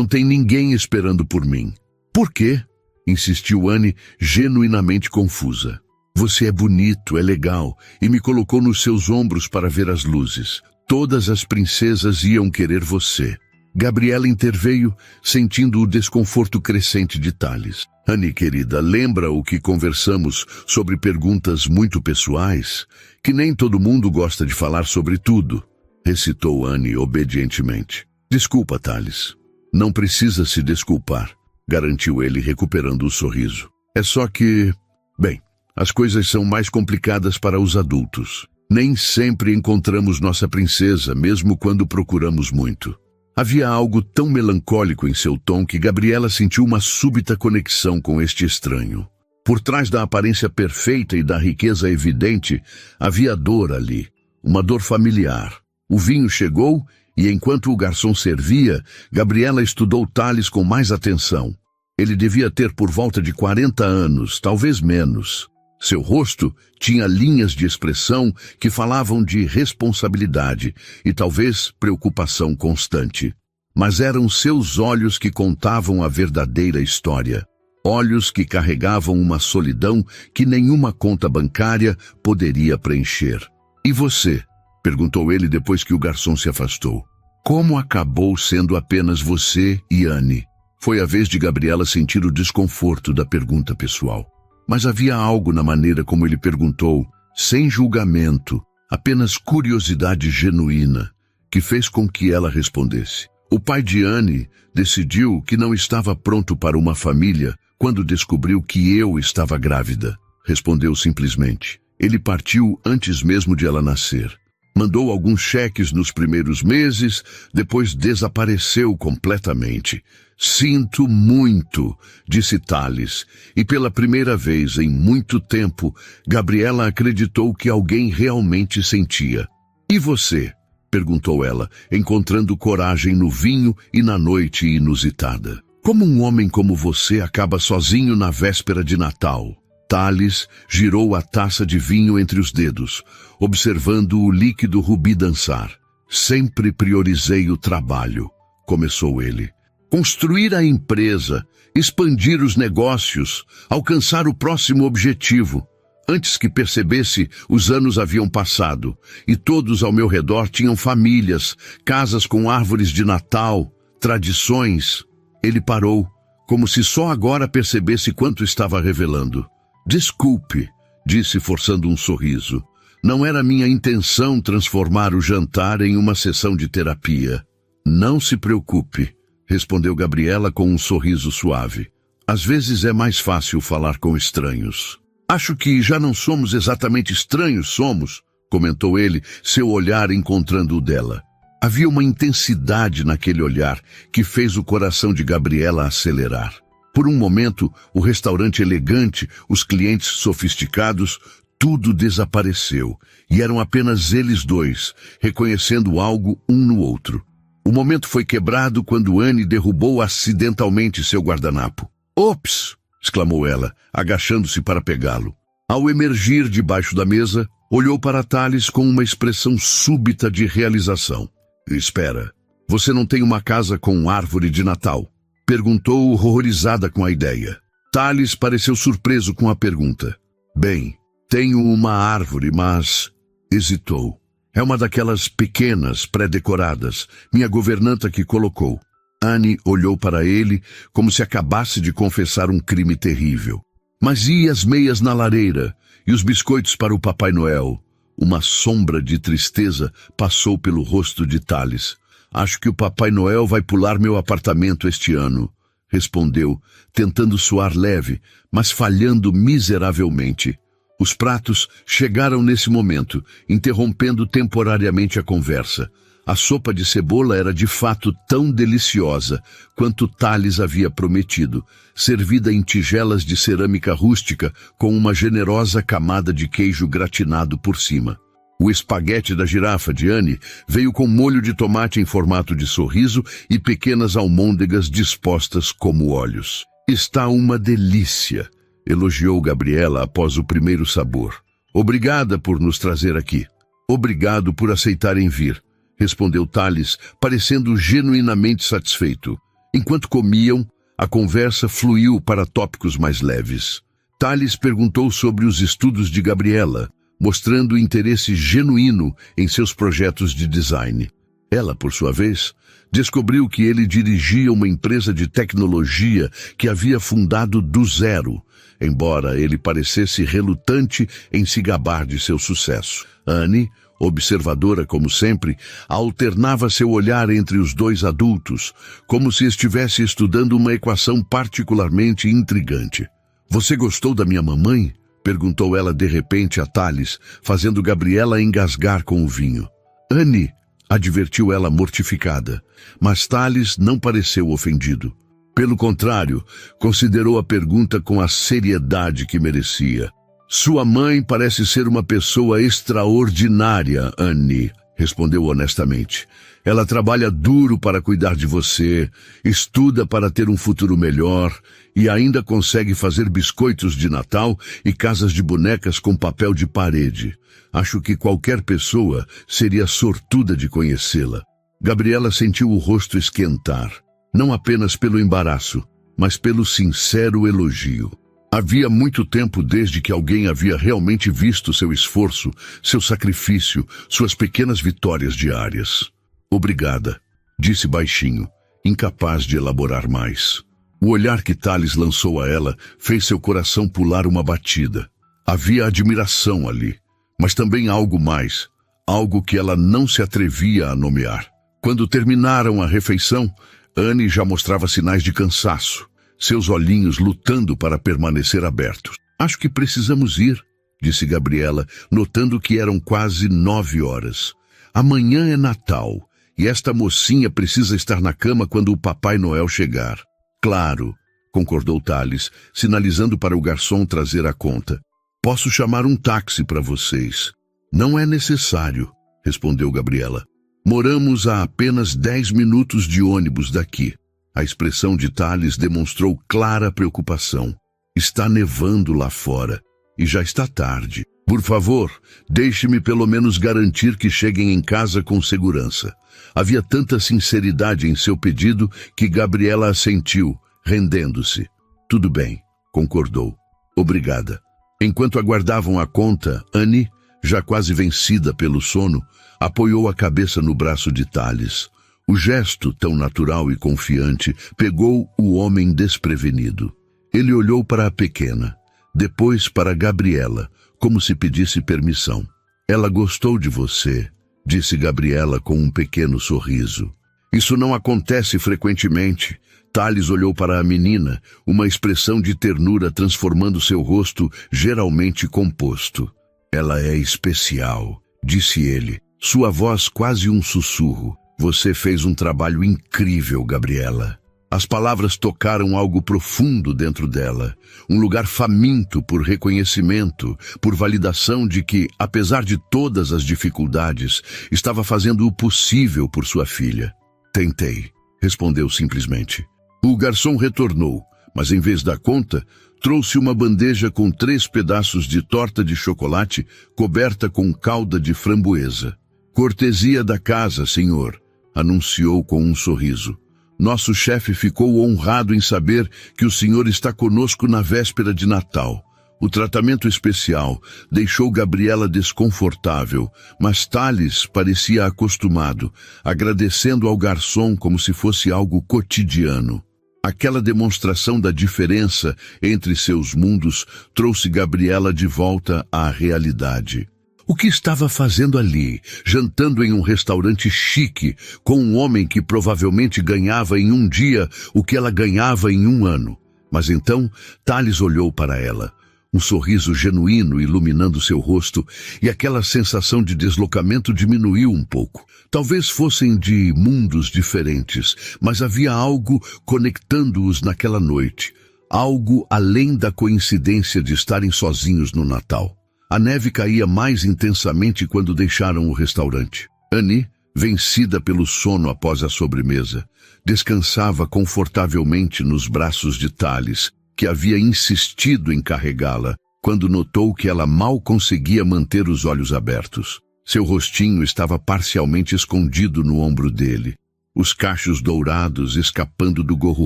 tem ninguém esperando por mim. Por quê? Insistiu Anne, genuinamente confusa. Você é bonito, é legal, e me colocou nos seus ombros para ver as luzes. Todas as princesas iam querer você. Gabriela interveio, sentindo o desconforto crescente de Thales. Anne, querida, lembra o que conversamos sobre perguntas muito pessoais? Que nem todo mundo gosta de falar sobre tudo, recitou Anne obedientemente. Desculpa, Thales. Não precisa se desculpar, garantiu ele, recuperando o sorriso. É só que... Bem, as coisas são mais complicadas para os adultos. Nem sempre encontramos nossa princesa, mesmo quando procuramos muito. Havia algo tão melancólico em seu tom que Gabriela sentiu uma súbita conexão com este estranho. Por trás da aparência perfeita e da riqueza evidente, havia dor ali, uma dor familiar. O vinho chegou e, enquanto o garçom servia, Gabriela estudou Thales com mais atenção. Ele devia ter por volta de 40 anos, talvez menos. Seu rosto tinha linhas de expressão que falavam de responsabilidade e talvez preocupação constante. Mas eram seus olhos que contavam a verdadeira história. Olhos que carregavam uma solidão que nenhuma conta bancária poderia preencher. E você? Perguntou ele depois que o garçom se afastou. Como acabou sendo apenas você e Anne? Foi a vez de Gabriela sentir o desconforto da pergunta pessoal. Mas havia algo na maneira como ele perguntou, sem julgamento, apenas curiosidade genuína, que fez com que ela respondesse. O pai de Anne decidiu que não estava pronto para uma família quando descobriu que eu estava grávida, respondeu simplesmente. Ele partiu antes mesmo de ela nascer. Mandou alguns cheques nos primeiros meses, depois desapareceu completamente. Sinto muito, disse Thales, e pela primeira vez em muito tempo, Gabriela acreditou que alguém realmente sentia. E você? Perguntou ela, encontrando coragem no vinho e na noite inusitada. Como um homem como você acaba sozinho na véspera de Natal? Thales girou a taça de vinho entre os dedos, observando o líquido rubi dançar. Sempre priorizei o trabalho, começou ele. Construir a empresa, expandir os negócios, alcançar o próximo objetivo. Antes que percebesse, os anos haviam passado, e todos ao meu redor tinham famílias, casas com árvores de Natal, tradições. Ele parou, como se só agora percebesse quanto estava revelando. Desculpe, disse forçando um sorriso. Não era minha intenção transformar o jantar em uma sessão de terapia. Não se preocupe, respondeu Gabriela com um sorriso suave. Às vezes é mais fácil falar com estranhos. Acho que já não somos exatamente estranhos, somos, comentou ele, seu olhar encontrando o dela. Havia uma intensidade naquele olhar que fez o coração de Gabriela acelerar. Por um momento, o restaurante elegante, os clientes sofisticados, tudo desapareceu, e eram apenas eles dois, reconhecendo algo um no outro. O momento foi quebrado quando Anne derrubou acidentalmente seu guardanapo. «Ops!» exclamou ela, agachando-se para pegá-lo. Ao emergir debaixo da mesa, olhou para Thales com uma expressão súbita de realização. «Espera, você não tem uma casa com árvore de Natal?» Perguntou horrorizada com a ideia. Thales pareceu surpreso com a pergunta. Bem, tenho uma árvore, mas... Hesitou. É uma daquelas pequenas, pré-decoradas, minha governanta que colocou. Anne olhou para ele como se acabasse de confessar um crime terrível. Mas e as meias na lareira? E os biscoitos para o Papai Noel? Uma sombra de tristeza passou pelo rosto de Thales. Acho que o Papai Noel vai pular meu apartamento este ano, respondeu, tentando soar leve, mas falhando miseravelmente. Os pratos chegaram nesse momento, interrompendo temporariamente a conversa. A sopa de cebola era de fato tão deliciosa quanto Thales havia prometido, servida em tigelas de cerâmica rústica com uma generosa camada de queijo gratinado por cima. O espaguete da girafa de Anne veio com molho de tomate em formato de sorriso e pequenas almôndegas dispostas como olhos. Está uma delícia, elogiou Gabriela após o primeiro sabor. Obrigada por nos trazer aqui. Obrigado por aceitarem vir, respondeu Thales, parecendo genuinamente satisfeito. Enquanto comiam, a conversa fluiu para tópicos mais leves. Thales perguntou sobre os estudos de Gabriela, mostrando interesse genuíno em seus projetos de design. Ela, por sua vez, descobriu que ele dirigia uma empresa de tecnologia que havia fundado do zero, embora ele parecesse relutante em se gabar de seu sucesso. Annie, observadora como sempre, alternava seu olhar entre os dois adultos, como se estivesse estudando uma equação particularmente intrigante. "Você gostou da minha mamãe?" perguntou ela de repente a Thales, fazendo Gabriela engasgar com o vinho. "Annie", advertiu ela mortificada, mas Thales não pareceu ofendido. Pelo contrário, considerou a pergunta com a seriedade que merecia. "Sua mãe parece ser uma pessoa extraordinária, Annie", respondeu honestamente. "Ela trabalha duro para cuidar de você, estuda para ter um futuro melhor e ainda consegue fazer biscoitos de Natal e casas de bonecas com papel de parede. Acho que qualquer pessoa seria sortuda de conhecê-la." Gabriela sentiu o rosto esquentar, não apenas pelo embaraço, mas pelo sincero elogio. Havia muito tempo desde que alguém havia realmente visto seu esforço, seu sacrifício, suas pequenas vitórias diárias. "Obrigada", disse baixinho, incapaz de elaborar mais. O olhar que Thales lançou a ela fez seu coração pular uma batida. Havia admiração ali, mas também algo mais, algo que ela não se atrevia a nomear. Quando terminaram a refeição, Annie já mostrava sinais de cansaço, seus olhinhos lutando para permanecer abertos. "Acho que precisamos ir", disse Gabriela, notando que eram quase 9 horas. "Amanhã é Natal, e esta mocinha precisa estar na cama quando o Papai Noel chegar." "Claro", concordou Thales, sinalizando para o garçom trazer a conta. "Posso chamar um táxi para vocês." "Não é necessário", respondeu Gabriela. "Moramos a apenas 10 minutos de ônibus daqui." A expressão de Thales demonstrou clara preocupação. "Está nevando lá fora e já está tarde. Por favor, deixe-me pelo menos garantir que cheguem em casa com segurança." Havia tanta sinceridade em seu pedido que Gabriela assentiu, rendendo-se. "Tudo bem", concordou. "Obrigada." Enquanto aguardavam a conta, Annie, já quase vencida pelo sono, apoiou a cabeça no braço de Thales. O gesto, tão natural e confiante, pegou o homem desprevenido. Ele olhou para a pequena, depois para Gabriela, como se pedisse permissão. "Ela gostou de você", disse Gabriela com um pequeno sorriso. "Isso não acontece frequentemente." Thales olhou para a menina, uma expressão de ternura transformando seu rosto geralmente composto. "Ela é especial", disse ele, sua voz quase um sussurro. "Você fez um trabalho incrível, Gabriela." As palavras tocaram algo profundo dentro dela, um lugar faminto por reconhecimento, por validação de que, apesar de todas as dificuldades, estava fazendo o possível por sua filha. "Tentei", respondeu simplesmente. O garçom retornou, mas em vez da conta, trouxe uma bandeja com 3 pedaços de torta de chocolate coberta com calda de framboesa. "Cortesia da casa, senhor", anunciou com um sorriso. "Nosso chefe ficou honrado em saber que o senhor está conosco na véspera de Natal." O tratamento especial deixou Gabriela desconfortável, mas Thales parecia acostumado, agradecendo ao garçom como se fosse algo cotidiano. Aquela demonstração da diferença entre seus mundos trouxe Gabriela de volta à realidade. O que estava fazendo ali, jantando em um restaurante chique, com um homem que provavelmente ganhava em um dia o que ela ganhava em um ano? Mas então, Thales olhou para ela, um sorriso genuíno iluminando seu rosto, e aquela sensação de deslocamento diminuiu um pouco. Talvez fossem de mundos diferentes, mas havia algo conectando-os naquela noite, algo além da coincidência de estarem sozinhos no Natal. A neve caía mais intensamente quando deixaram o restaurante. Annie, vencida pelo sono após a sobremesa, descansava confortavelmente nos braços de Thales, que havia insistido em carregá-la, quando notou que ela mal conseguia manter os olhos abertos. Seu rostinho estava parcialmente escondido no ombro dele, os cachos dourados escapando do gorro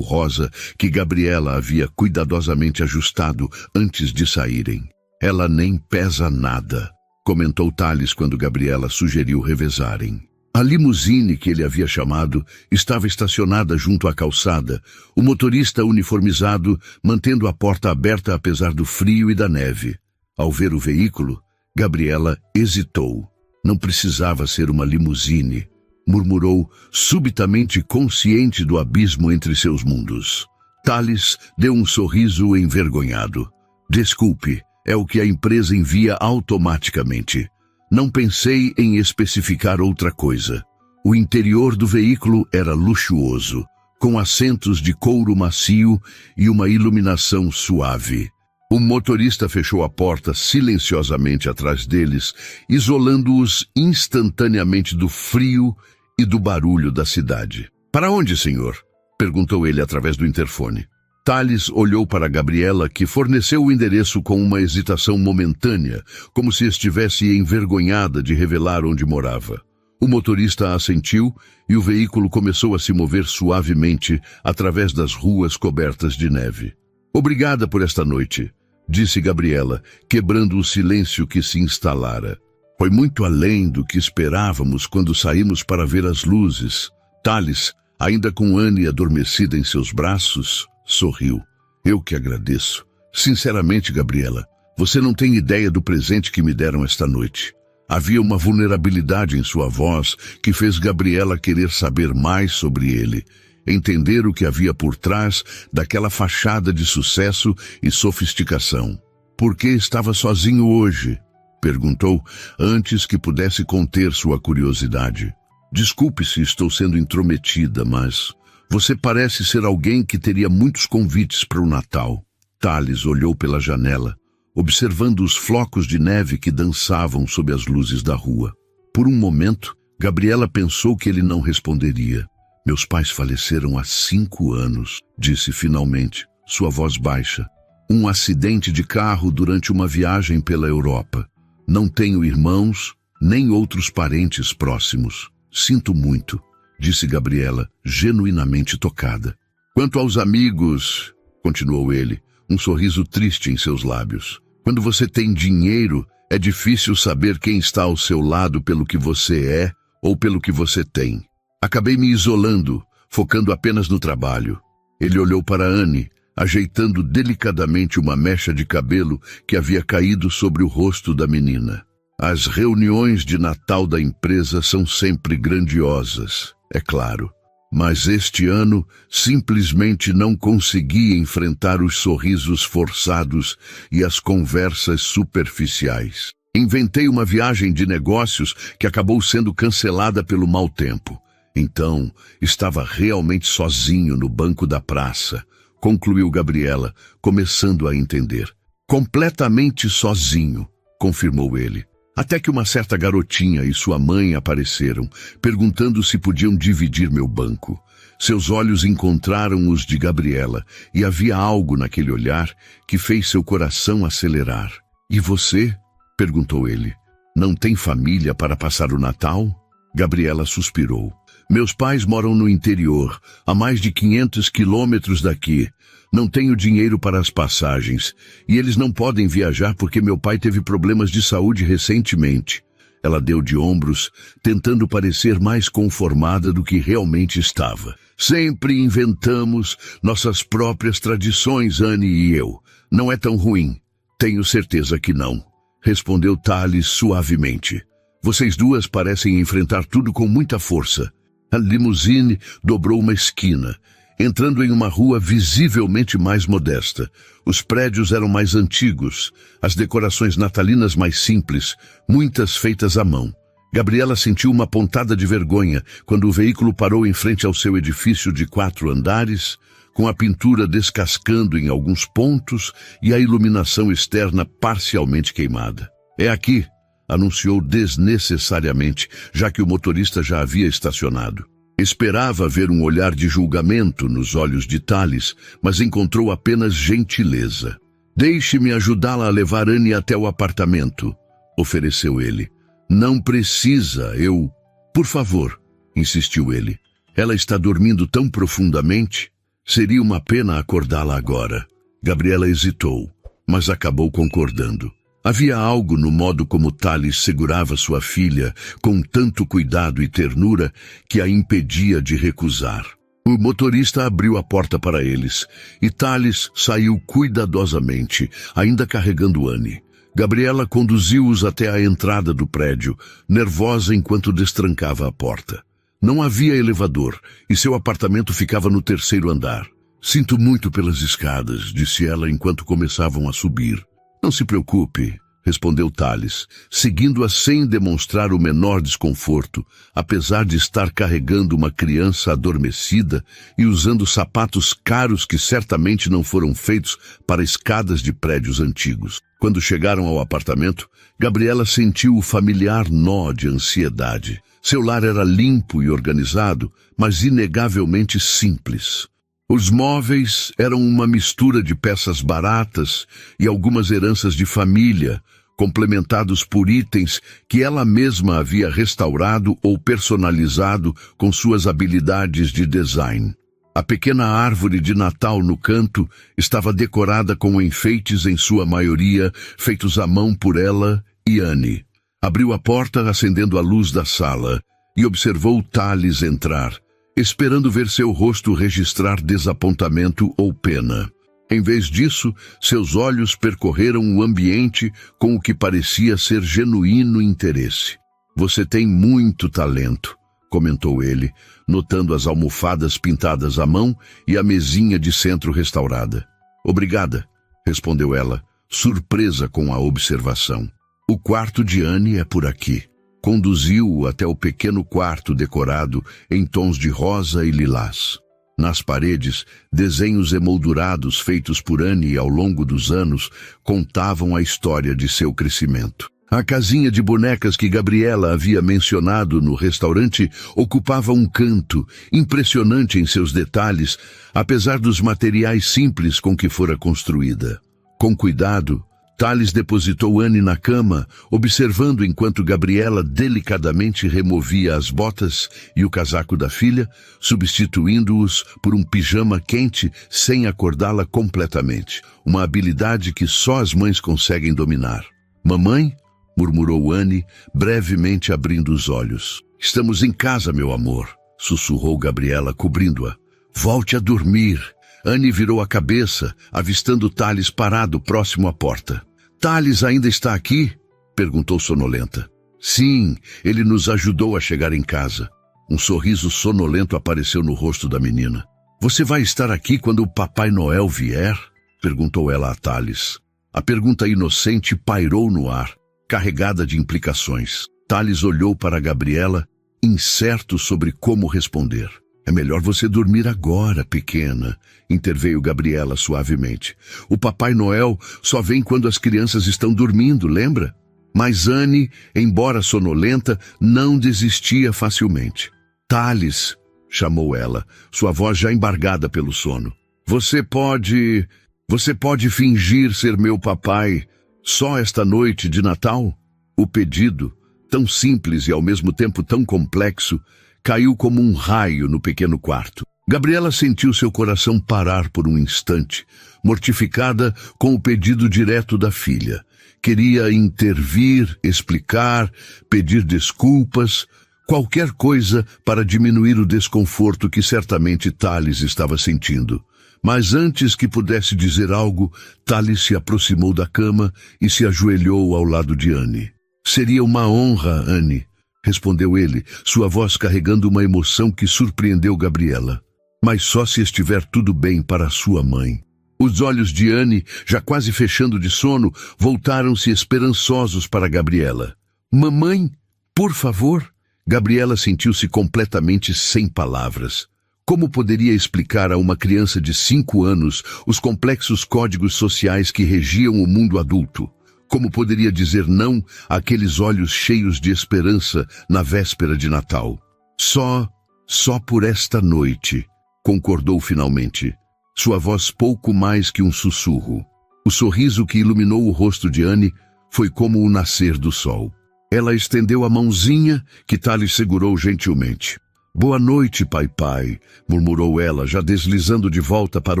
rosa que Gabriela havia cuidadosamente ajustado antes de saírem. Ela nem pesa nada, comentou Thales quando Gabriela sugeriu revezarem. A limusine que ele havia chamado estava estacionada junto à calçada, o motorista uniformizado mantendo a porta aberta apesar do frio e da neve. Ao ver o veículo, Gabriela hesitou. Não precisava ser uma limusine, murmurou, subitamente consciente do abismo entre seus mundos. Thales deu um sorriso envergonhado. Desculpe, é o que a empresa envia automaticamente. Não pensei em especificar outra coisa. O interior do veículo era luxuoso, com assentos de couro macio e uma iluminação suave. O motorista fechou a porta silenciosamente atrás deles, isolando-os instantaneamente do frio e do barulho da cidade. "Para onde, senhor?" perguntou ele através do interfone. Thales olhou para Gabriela, que forneceu o endereço com uma hesitação momentânea, como se estivesse envergonhada de revelar onde morava. O motorista assentiu e o veículo começou a se mover suavemente através das ruas cobertas de neve. "Obrigada por esta noite", disse Gabriela, quebrando o silêncio que se instalara. "Foi muito além do que esperávamos quando saímos para ver as luzes." Thales, ainda com Anne adormecida em seus braços, sorriu. "Eu que agradeço. Sinceramente, Gabriela, você não tem ideia do presente que me deram esta noite." Havia uma vulnerabilidade em sua voz que fez Gabriela querer saber mais sobre ele, entender o que havia por trás daquela fachada de sucesso e sofisticação. "Por que estava sozinho hoje?" perguntou, antes que pudesse conter sua curiosidade. "Desculpe se estou sendo intrometida, mas você parece ser alguém que teria muitos convites para o Natal." Thales olhou pela janela, observando os flocos de neve que dançavam sob as luzes da rua. Por um momento, Gabriela pensou que ele não responderia. "Meus pais faleceram há 5 anos, disse finalmente, sua voz baixa. "Um acidente de carro durante uma viagem pela Europa. Não tenho irmãos, nem outros parentes próximos. Sinto muito", disse Gabriela, genuinamente tocada. "Quanto aos amigos", continuou ele, um sorriso triste em seus lábios. "Quando você tem dinheiro, é difícil saber quem está ao seu lado pelo que você é ou pelo que você tem. Acabei me isolando, focando apenas no trabalho." Ele olhou para Anne, ajeitando delicadamente uma mecha de cabelo que havia caído sobre o rosto da menina. "As reuniões de Natal da empresa são sempre grandiosas, é claro. Mas este ano simplesmente não consegui enfrentar os sorrisos forçados e as conversas superficiais. Inventei uma viagem de negócios que acabou sendo cancelada pelo mau tempo. Então, estava realmente sozinho no banco da praça", concluiu Gabriela, começando a entender. "Completamente sozinho", confirmou ele. "Até que uma certa garotinha e sua mãe apareceram, perguntando se podiam dividir meu banco." Seus olhos encontraram os de Gabriela, e havia algo naquele olhar que fez seu coração acelerar. "E você?" perguntou ele. "Não tem família para passar o Natal?" Gabriela suspirou. "Meus pais moram no interior, a mais de 500 quilômetros daqui. Não tenho dinheiro para as passagens, e eles não podem viajar porque meu pai teve problemas de saúde recentemente." Ela deu de ombros, tentando parecer mais conformada do que realmente estava. "Sempre inventamos nossas próprias tradições, Anne e eu. Não é tão ruim." "Tenho certeza que não", respondeu Thales suavemente. "Vocês duas parecem enfrentar tudo com muita força." A limusine dobrou uma esquina, entrando em uma rua visivelmente mais modesta. Os prédios eram mais antigos, as decorações natalinas mais simples, muitas feitas à mão. Gabriela sentiu uma pontada de vergonha quando o veículo parou em frente ao seu edifício de 4 andares, com a pintura descascando em alguns pontos e a iluminação externa parcialmente queimada. "É aqui." anunciou desnecessariamente, já que o motorista já havia estacionado. Esperava ver um olhar de julgamento nos olhos de Tales, mas encontrou apenas gentileza. Deixe-me ajudá-la a levar Annie até o apartamento, ofereceu ele. Não precisa, eu... Por favor, insistiu ele. Ela está dormindo tão profundamente. Seria uma pena acordá-la agora. Gabriela hesitou, mas acabou concordando. Havia algo no modo como Tales segurava sua filha com tanto cuidado e ternura que a impedia de recusar. O motorista abriu a porta para eles e Tales saiu cuidadosamente, ainda carregando Annie. Gabriela conduziu-os até a entrada do prédio, nervosa enquanto destrancava a porta. Não havia elevador e seu apartamento ficava no 3º andar. Sinto muito pelas escadas, disse ela enquanto começavam a subir. Não se preocupe, respondeu Tales, seguindo-a sem demonstrar o menor desconforto, apesar de estar carregando uma criança adormecida e usando sapatos caros que certamente não foram feitos para escadas de prédios antigos. Quando chegaram ao apartamento, Gabriela sentiu o familiar nó de ansiedade. Seu lar era limpo e organizado, mas inegavelmente simples. Os móveis eram uma mistura de peças baratas e algumas heranças de família, complementados por itens que ela mesma havia restaurado ou personalizado com suas habilidades de design. A pequena árvore de Natal no canto estava decorada com enfeites em sua maioria feitos à mão por ela e Annie. Abriu a porta acendendo a luz da sala e observou Tales entrar, esperando ver seu rosto registrar desapontamento ou pena. Em vez disso, seus olhos percorreram o ambiente com o que parecia ser genuíno interesse. Você tem muito talento, comentou ele, notando as almofadas pintadas à mão e a mesinha de centro restaurada. Obrigada, respondeu ela, surpresa com a observação. O quarto de Annie é por aqui. Conduziu-o até o pequeno quarto decorado em tons de rosa e lilás. Nas paredes, desenhos emoldurados feitos por Annie ao longo dos anos contavam a história de seu crescimento. A casinha de bonecas que Gabriela havia mencionado no restaurante ocupava um canto, impressionante em seus detalhes, apesar dos materiais simples com que fora construída. Com cuidado, Tales depositou Annie na cama, observando enquanto Gabriela delicadamente removia as botas e o casaco da filha, substituindo-os por um pijama quente sem acordá-la completamente, uma habilidade que só as mães conseguem dominar. Mamãe? Murmurou Annie, brevemente abrindo os olhos. Estamos em casa, meu amor, sussurrou Gabriela, cobrindo-a. Volte a dormir. Annie virou a cabeça, avistando Tales parado próximo à porta. Tales ainda está aqui? Perguntou sonolenta. Sim, ele nos ajudou a chegar em casa. Um sorriso sonolento apareceu no rosto da menina. Você vai estar aqui quando o Papai Noel vier? Perguntou ela a Tales. A pergunta inocente pairou no ar, carregada de implicações. Tales olhou para Gabriela, incerto sobre como responder. É melhor você dormir agora, pequena, interveio Gabriela suavemente. O Papai Noel só vem quando as crianças estão dormindo, lembra? Mas Annie, embora sonolenta, não desistia facilmente. Tales, chamou ela, sua voz já embargada pelo sono. Você pode fingir ser meu papai só esta noite de Natal? O pedido, tão simples e ao mesmo tempo tão complexo, caiu como um raio no pequeno quarto. Gabriela sentiu seu coração parar por um instante, mortificada com o pedido direto da filha. Queria intervir, explicar, pedir desculpas, qualquer coisa para diminuir o desconforto que certamente Tales estava sentindo. Mas antes que pudesse dizer algo, Tales se aproximou da cama e se ajoelhou ao lado de Annie. Seria uma honra, Annie, respondeu ele, sua voz carregando uma emoção que surpreendeu Gabriela. Mas só se estiver tudo bem para a sua mãe. Os olhos de Annie, já quase fechando de sono, voltaram-se esperançosos para Gabriela. Mamãe, por favor? Gabriela sentiu-se completamente sem palavras. Como poderia explicar a uma criança de 5 anos os complexos códigos sociais que regiam o mundo adulto? Como poderia dizer não àqueles olhos cheios de esperança na véspera de Natal? Só por esta noite, concordou finalmente. Sua voz pouco mais que um sussurro. O sorriso que iluminou o rosto de Anne foi como o nascer do sol. Ela estendeu a mãozinha que Tales segurou gentilmente. Boa noite, pai, murmurou ela, já deslizando de volta para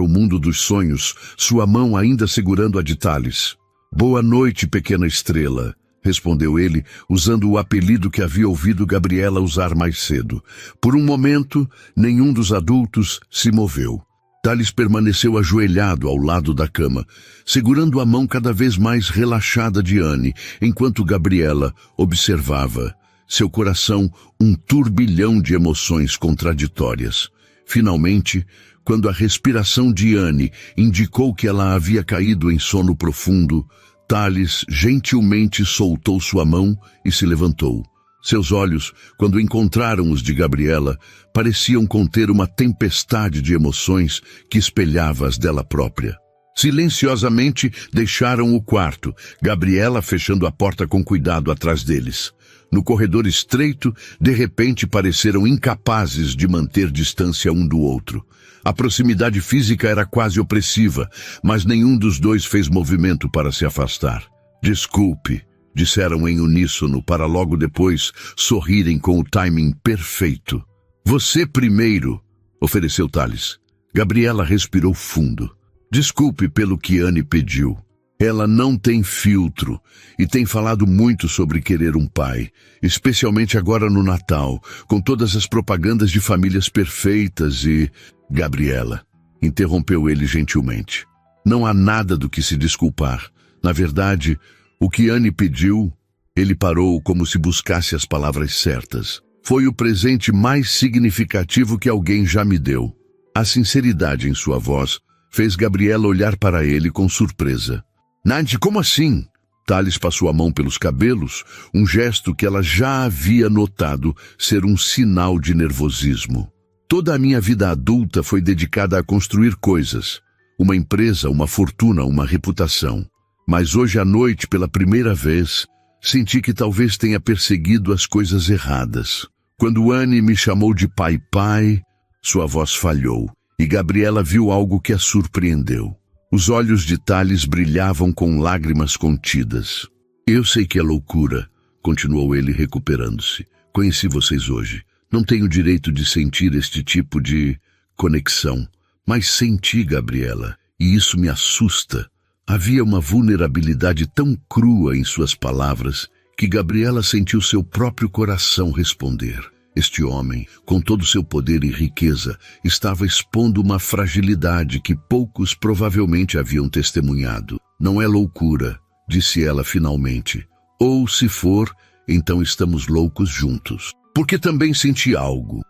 o mundo dos sonhos, sua mão ainda segurando a de Tales. Boa noite, pequena estrela, respondeu ele, usando o apelido que havia ouvido Gabriela usar mais cedo. Por um momento, nenhum dos adultos se moveu. Tales permaneceu ajoelhado ao lado da cama, segurando a mão cada vez mais relaxada de Anne, enquanto Gabriela observava, seu coração um turbilhão de emoções contraditórias. Finalmente, quando a respiração de Anne indicou que ela havia caído em sono profundo, Tales gentilmente soltou sua mão e se levantou. Seus olhos, quando encontraram os de Gabriela, pareciam conter uma tempestade de emoções que espelhava as dela própria. Silenciosamente deixaram o quarto, Gabriela fechando a porta com cuidado atrás deles. No corredor estreito, de repente pareceram incapazes de manter distância um do outro. A proximidade física era quase opressiva, mas nenhum dos dois fez movimento para se afastar. Desculpe, disseram em uníssono para logo depois sorrirem com o timing perfeito. Você primeiro, ofereceu Tales. Gabriela respirou fundo. Desculpe pelo que Anne pediu. Ela não tem filtro e tem falado muito sobre querer um pai, especialmente agora no Natal, com todas as propagandas de famílias perfeitas e... Gabriela, interrompeu ele gentilmente. Não há nada do que se desculpar. Na verdade, o que Anne pediu, ele parou como se buscasse as palavras certas. Foi o presente mais significativo que alguém já me deu. A sinceridade em sua voz fez Gabriela olhar para ele com surpresa. Nadie, como assim? Tales passou a mão pelos cabelos, um gesto que ela já havia notado ser um sinal de nervosismo. Toda a minha vida adulta foi dedicada a construir coisas. Uma empresa, uma fortuna, uma reputação. Mas hoje à noite, pela primeira vez, senti que talvez tenha perseguido as coisas erradas. Quando Anne me chamou de pai, sua voz falhou, e Gabriela viu algo que a surpreendeu. Os olhos de Tales brilhavam com lágrimas contidas. Eu sei que é loucura, continuou ele recuperando-se. Conheci vocês hoje. Não tenho direito de sentir este tipo de conexão. Mas senti, Gabriela, e isso me assusta. Havia uma vulnerabilidade tão crua em suas palavras que Gabriela sentiu seu próprio coração responder. Este homem, com todo seu poder e riqueza, estava expondo uma fragilidade que poucos provavelmente haviam testemunhado. Não é loucura, disse ela finalmente. Ou, se for, então estamos loucos juntos. Porque também senti algo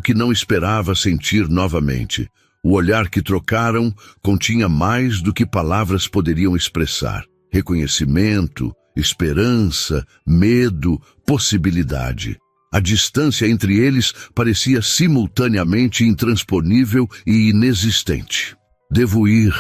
que não esperava sentir novamente. O olhar que trocaram continha mais do que palavras poderiam expressar. Reconhecimento, esperança, medo, possibilidade. A distância entre eles parecia simultaneamente intransponível e inexistente. Devo ir,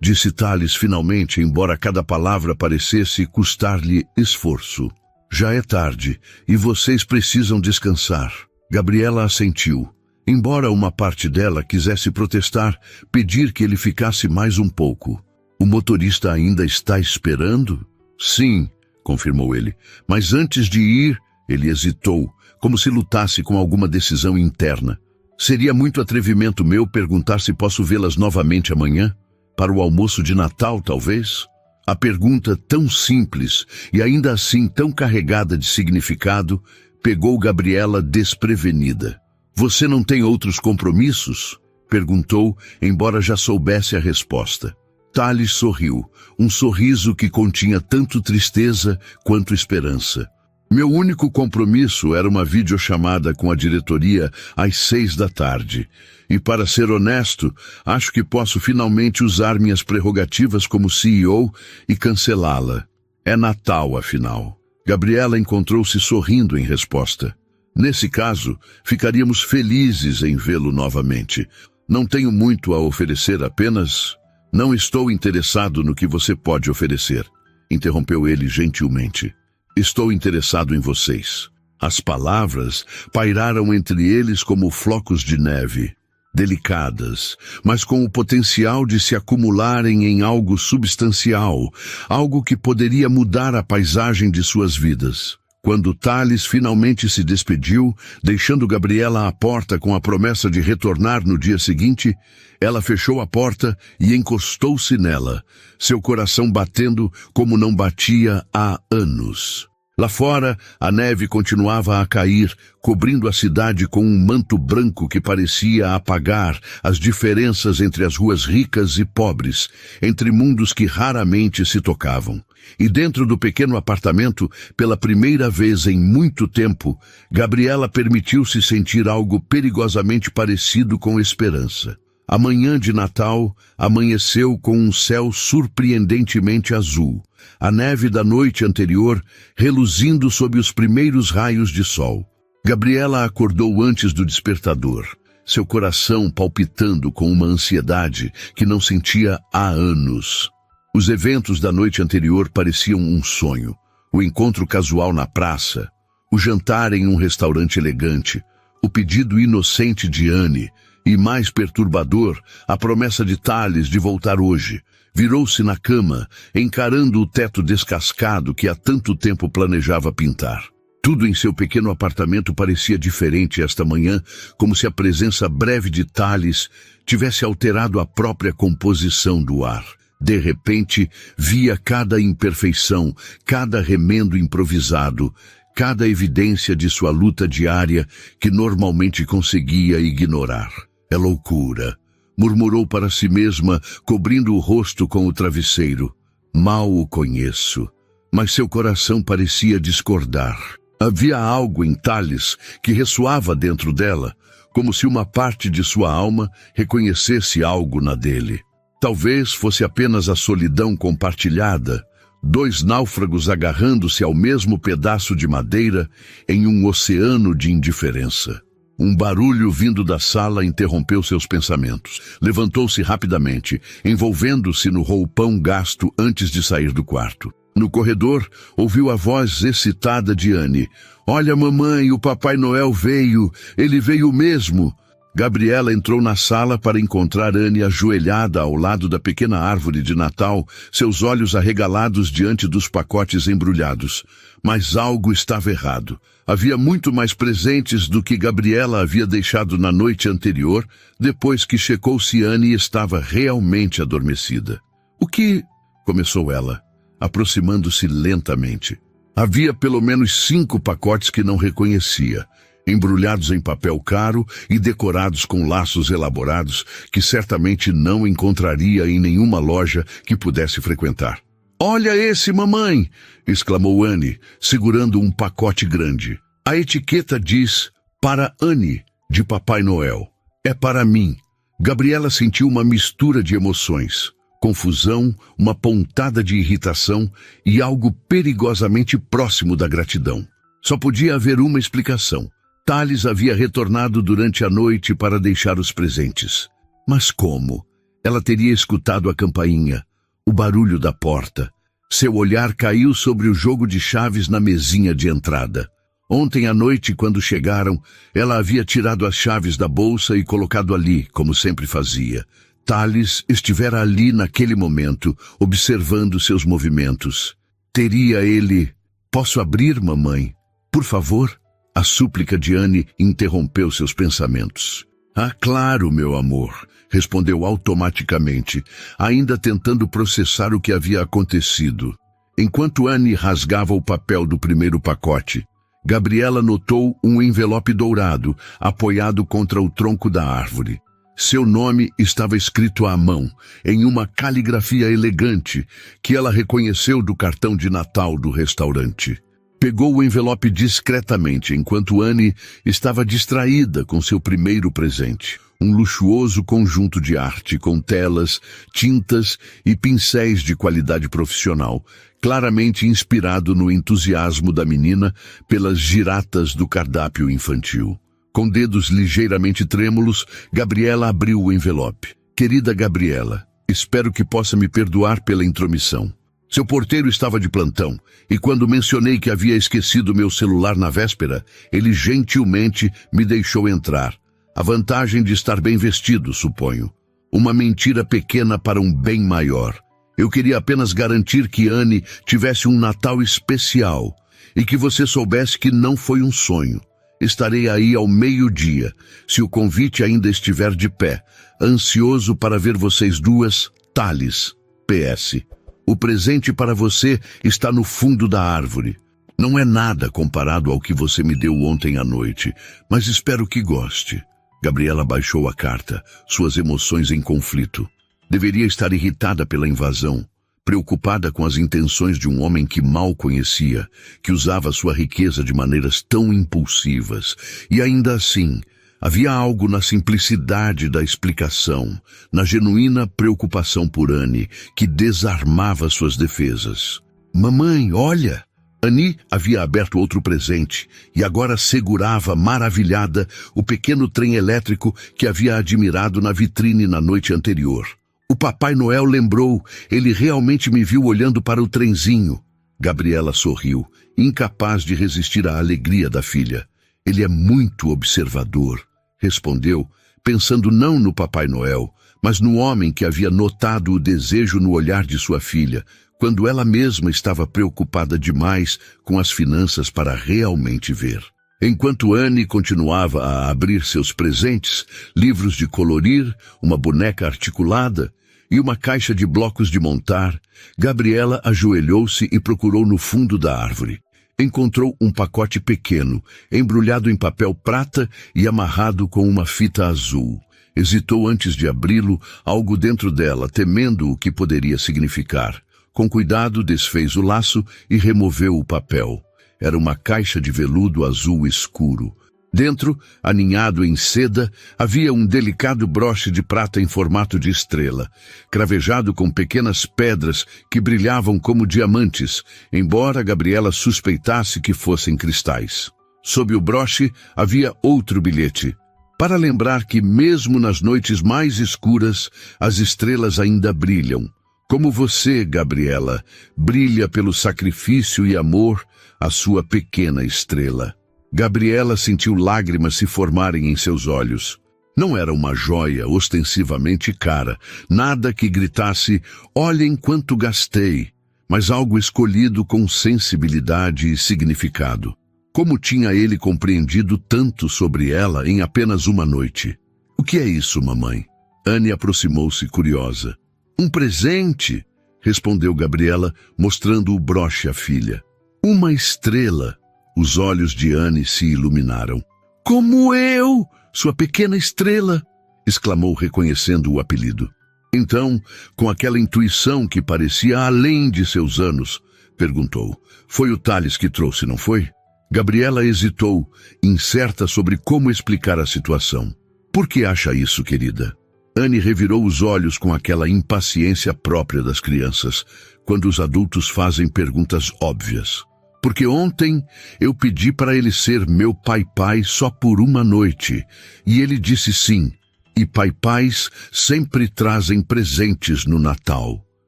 disse Tales finalmente, embora cada palavra parecesse custar-lhe esforço. Já é tarde, e vocês precisam descansar. Gabriela assentiu. Embora uma parte dela quisesse protestar, pedir que ele ficasse mais um pouco. O motorista ainda está esperando? Sim, confirmou ele. Mas antes de ir, ele hesitou, como se lutasse com alguma decisão interna. Seria muito atrevimento meu perguntar se posso vê-las novamente amanhã? Para o almoço de Natal, talvez? A pergunta tão simples e ainda assim tão carregada de significado pegou Gabriela desprevenida. Você não tem outros compromissos? Perguntou, embora já soubesse a resposta. Tales sorriu, um sorriso que continha tanto tristeza quanto esperança. Meu único compromisso era uma videochamada com a diretoria às 6 da tarde. E para ser honesto, acho que posso finalmente usar minhas prerrogativas como CEO e cancelá-la. É Natal, afinal. Gabriela encontrou-se sorrindo em resposta. Nesse caso, ficaríamos felizes em vê-lo novamente. Não tenho muito a oferecer, apenas não estou interessado no que você pode oferecer. interrompeu ele gentilmente. Estou interessado em vocês. As palavras pairaram entre eles como flocos de neve, delicadas, mas com o potencial de se acumularem em algo substancial, algo que poderia mudar a paisagem de suas vidas. Quando Thales finalmente se despediu, deixando Gabriela à porta com a promessa de retornar no dia seguinte, ela fechou a porta e encostou-se nela, seu coração batendo como não batia há anos. Lá fora, a neve continuava a cair, cobrindo a cidade com um manto branco que parecia apagar as diferenças entre as ruas ricas e pobres, entre mundos que raramente se tocavam. E dentro do pequeno apartamento, pela primeira vez em muito tempo, Gabriela permitiu-se sentir algo perigosamente parecido com esperança. A manhã de Natal amanheceu com um céu surpreendentemente azul, a neve da noite anterior reluzindo sob os primeiros raios de sol. Gabriela acordou antes do despertador, seu coração palpitando com uma ansiedade que não sentia há anos. Os eventos da noite anterior pareciam um sonho. O encontro casual na praça, o jantar em um restaurante elegante, o pedido inocente de Anne, e mais perturbador, a promessa de Thales de voltar hoje. Virou-se na cama, encarando o teto descascado que há tanto tempo planejava pintar. Tudo em seu pequeno apartamento parecia diferente esta manhã, como se a presença breve de Thales tivesse alterado a própria composição do ar. De repente, via cada imperfeição, cada remendo improvisado, cada evidência de sua luta diária que normalmente conseguia ignorar. É loucura, murmurou para si mesma, cobrindo o rosto com o travesseiro. Mal o conheço, mas seu coração parecia discordar. Havia algo em Thales que ressoava dentro dela, como se uma parte de sua alma reconhecesse algo na dele. Talvez fosse apenas a solidão compartilhada, dois náufragos agarrando-se ao mesmo pedaço de madeira em um oceano de indiferença. Um barulho vindo da sala interrompeu seus pensamentos. Levantou-se rapidamente, envolvendo-se no roupão gasto antes de sair do quarto. No corredor, ouviu a voz excitada de Anne. "Olha, mamãe, o Papai Noel veio. Ele veio mesmo." Gabriela entrou na sala para encontrar Anne ajoelhada ao lado da pequena árvore de Natal, seus olhos arregalados diante dos pacotes embrulhados. Mas algo estava errado. Havia muito mais presentes do que Gabriela havia deixado na noite anterior, depois que checou se Anne estava realmente adormecida. "O que?" começou ela, aproximando-se lentamente. Havia pelo menos 5 pacotes que não reconhecia, embrulhados em papel caro e decorados com laços elaborados que certamente não encontraria em nenhuma loja que pudesse frequentar. "Olha esse, mamãe!" exclamou Anne, segurando um pacote grande. A etiqueta diz, "Para Anne, de Papai Noel. É para mim." Gabriela sentiu uma mistura de emoções. Confusão, uma pontada de irritação e algo perigosamente próximo da gratidão. Só podia haver uma explicação. Thales havia retornado durante a noite para deixar os presentes. Mas como? Ela teria escutado a campainha, o barulho da porta. Seu olhar caiu sobre o jogo de chaves na mesinha de entrada. Ontem à noite, quando chegaram, ela havia tirado as chaves da bolsa e colocado ali, como sempre fazia. Thales estivera ali naquele momento, observando seus movimentos. Teria ele... "Posso abrir, mamãe? Por favor?" A súplica de Anne interrompeu seus pensamentos. "Ah, claro, meu amor", respondeu automaticamente, ainda tentando processar o que havia acontecido. Enquanto Anne rasgava o papel do primeiro pacote, Gabriela notou um envelope dourado, apoiado contra o tronco da árvore. Seu nome estava escrito à mão, em uma caligrafia elegante, que ela reconheceu do cartão de Natal do restaurante. Pegou o envelope discretamente, enquanto Anne estava distraída com seu primeiro presente. Um luxuoso conjunto de arte com telas, tintas e pincéis de qualidade profissional, claramente inspirado no entusiasmo da menina pelas giratas do cardápio infantil. Com dedos ligeiramente trêmulos, Gabriela abriu o envelope. "Querida Gabriela, espero que possa me perdoar pela intromissão. Seu porteiro estava de plantão, e quando mencionei que havia esquecido meu celular na véspera, ele gentilmente me deixou entrar. A vantagem de estar bem vestido, suponho. Uma mentira pequena para um bem maior. Eu queria apenas garantir que Anne tivesse um Natal especial e que você soubesse que não foi um sonho. Estarei aí ao meio-dia, se o convite ainda estiver de pé, ansioso para ver vocês duas, Thales. PS. O presente para você está no fundo da árvore. Não é nada comparado ao que você me deu ontem à noite, mas espero que goste. Gabriela baixou a carta, suas emoções em conflito. Deveria estar irritada pela invasão, preocupada com as intenções de um homem que mal conhecia, que usava sua riqueza de maneiras tão impulsivas. E ainda assim, havia algo na simplicidade da explicação, na genuína preocupação por Anne, que desarmava suas defesas. Mamãe, olha! Annie havia aberto outro presente e agora segurava, maravilhada, o pequeno trem elétrico que havia admirado na vitrine na noite anterior. O Papai Noel lembrou, ele realmente me viu olhando para o trenzinho. Gabriela sorriu, incapaz de resistir à alegria da filha. Ele é muito observador, respondeu, pensando não no Papai Noel, mas no homem que havia notado o desejo no olhar de sua filha, quando ela mesma estava preocupada demais com as finanças para realmente ver. Enquanto Anne continuava a abrir seus presentes, livros de colorir, uma boneca articulada e uma caixa de blocos de montar, Gabriela ajoelhou-se e procurou no fundo da árvore. Encontrou um pacote pequeno, embrulhado em papel prata e amarrado com uma fita azul. Hesitou antes de abri-lo, algo dentro dela, temendo o que poderia significar. Com cuidado, desfez o laço e removeu o papel. Era uma caixa de veludo azul escuro. Dentro, aninhado em seda, havia um delicado broche de prata em formato de estrela, cravejado com pequenas pedras que brilhavam como diamantes, embora Gabriela suspeitasse que fossem cristais. Sob o broche havia outro bilhete, para lembrar que mesmo nas noites mais escuras, as estrelas ainda brilham. Como você, Gabriela, brilha pelo sacrifício e amor, a sua pequena estrela. Gabriela sentiu lágrimas se formarem em seus olhos. Não era uma joia ostensivamente cara, nada que gritasse, olhem quanto gastei, mas algo escolhido com sensibilidade e significado. Como tinha ele compreendido tanto sobre ela em apenas uma noite? O que é isso, mamãe? Anne aproximou-se curiosa. Um presente, respondeu Gabriela, mostrando o broche à filha. Uma estrela. Os olhos de Anne se iluminaram. Como eu, sua pequena estrela, exclamou reconhecendo o apelido. Então, com aquela intuição que parecia além de seus anos, perguntou, foi o Thales que trouxe, não foi? Gabriela hesitou, incerta sobre como explicar a situação. Por que acha isso, querida? Anne revirou os olhos com aquela impaciência própria das crianças, quando os adultos fazem perguntas óbvias. Porque ontem eu pedi para ele ser meu pai-pai só por uma noite, e ele disse sim, e pai-pais sempre trazem presentes no Natal.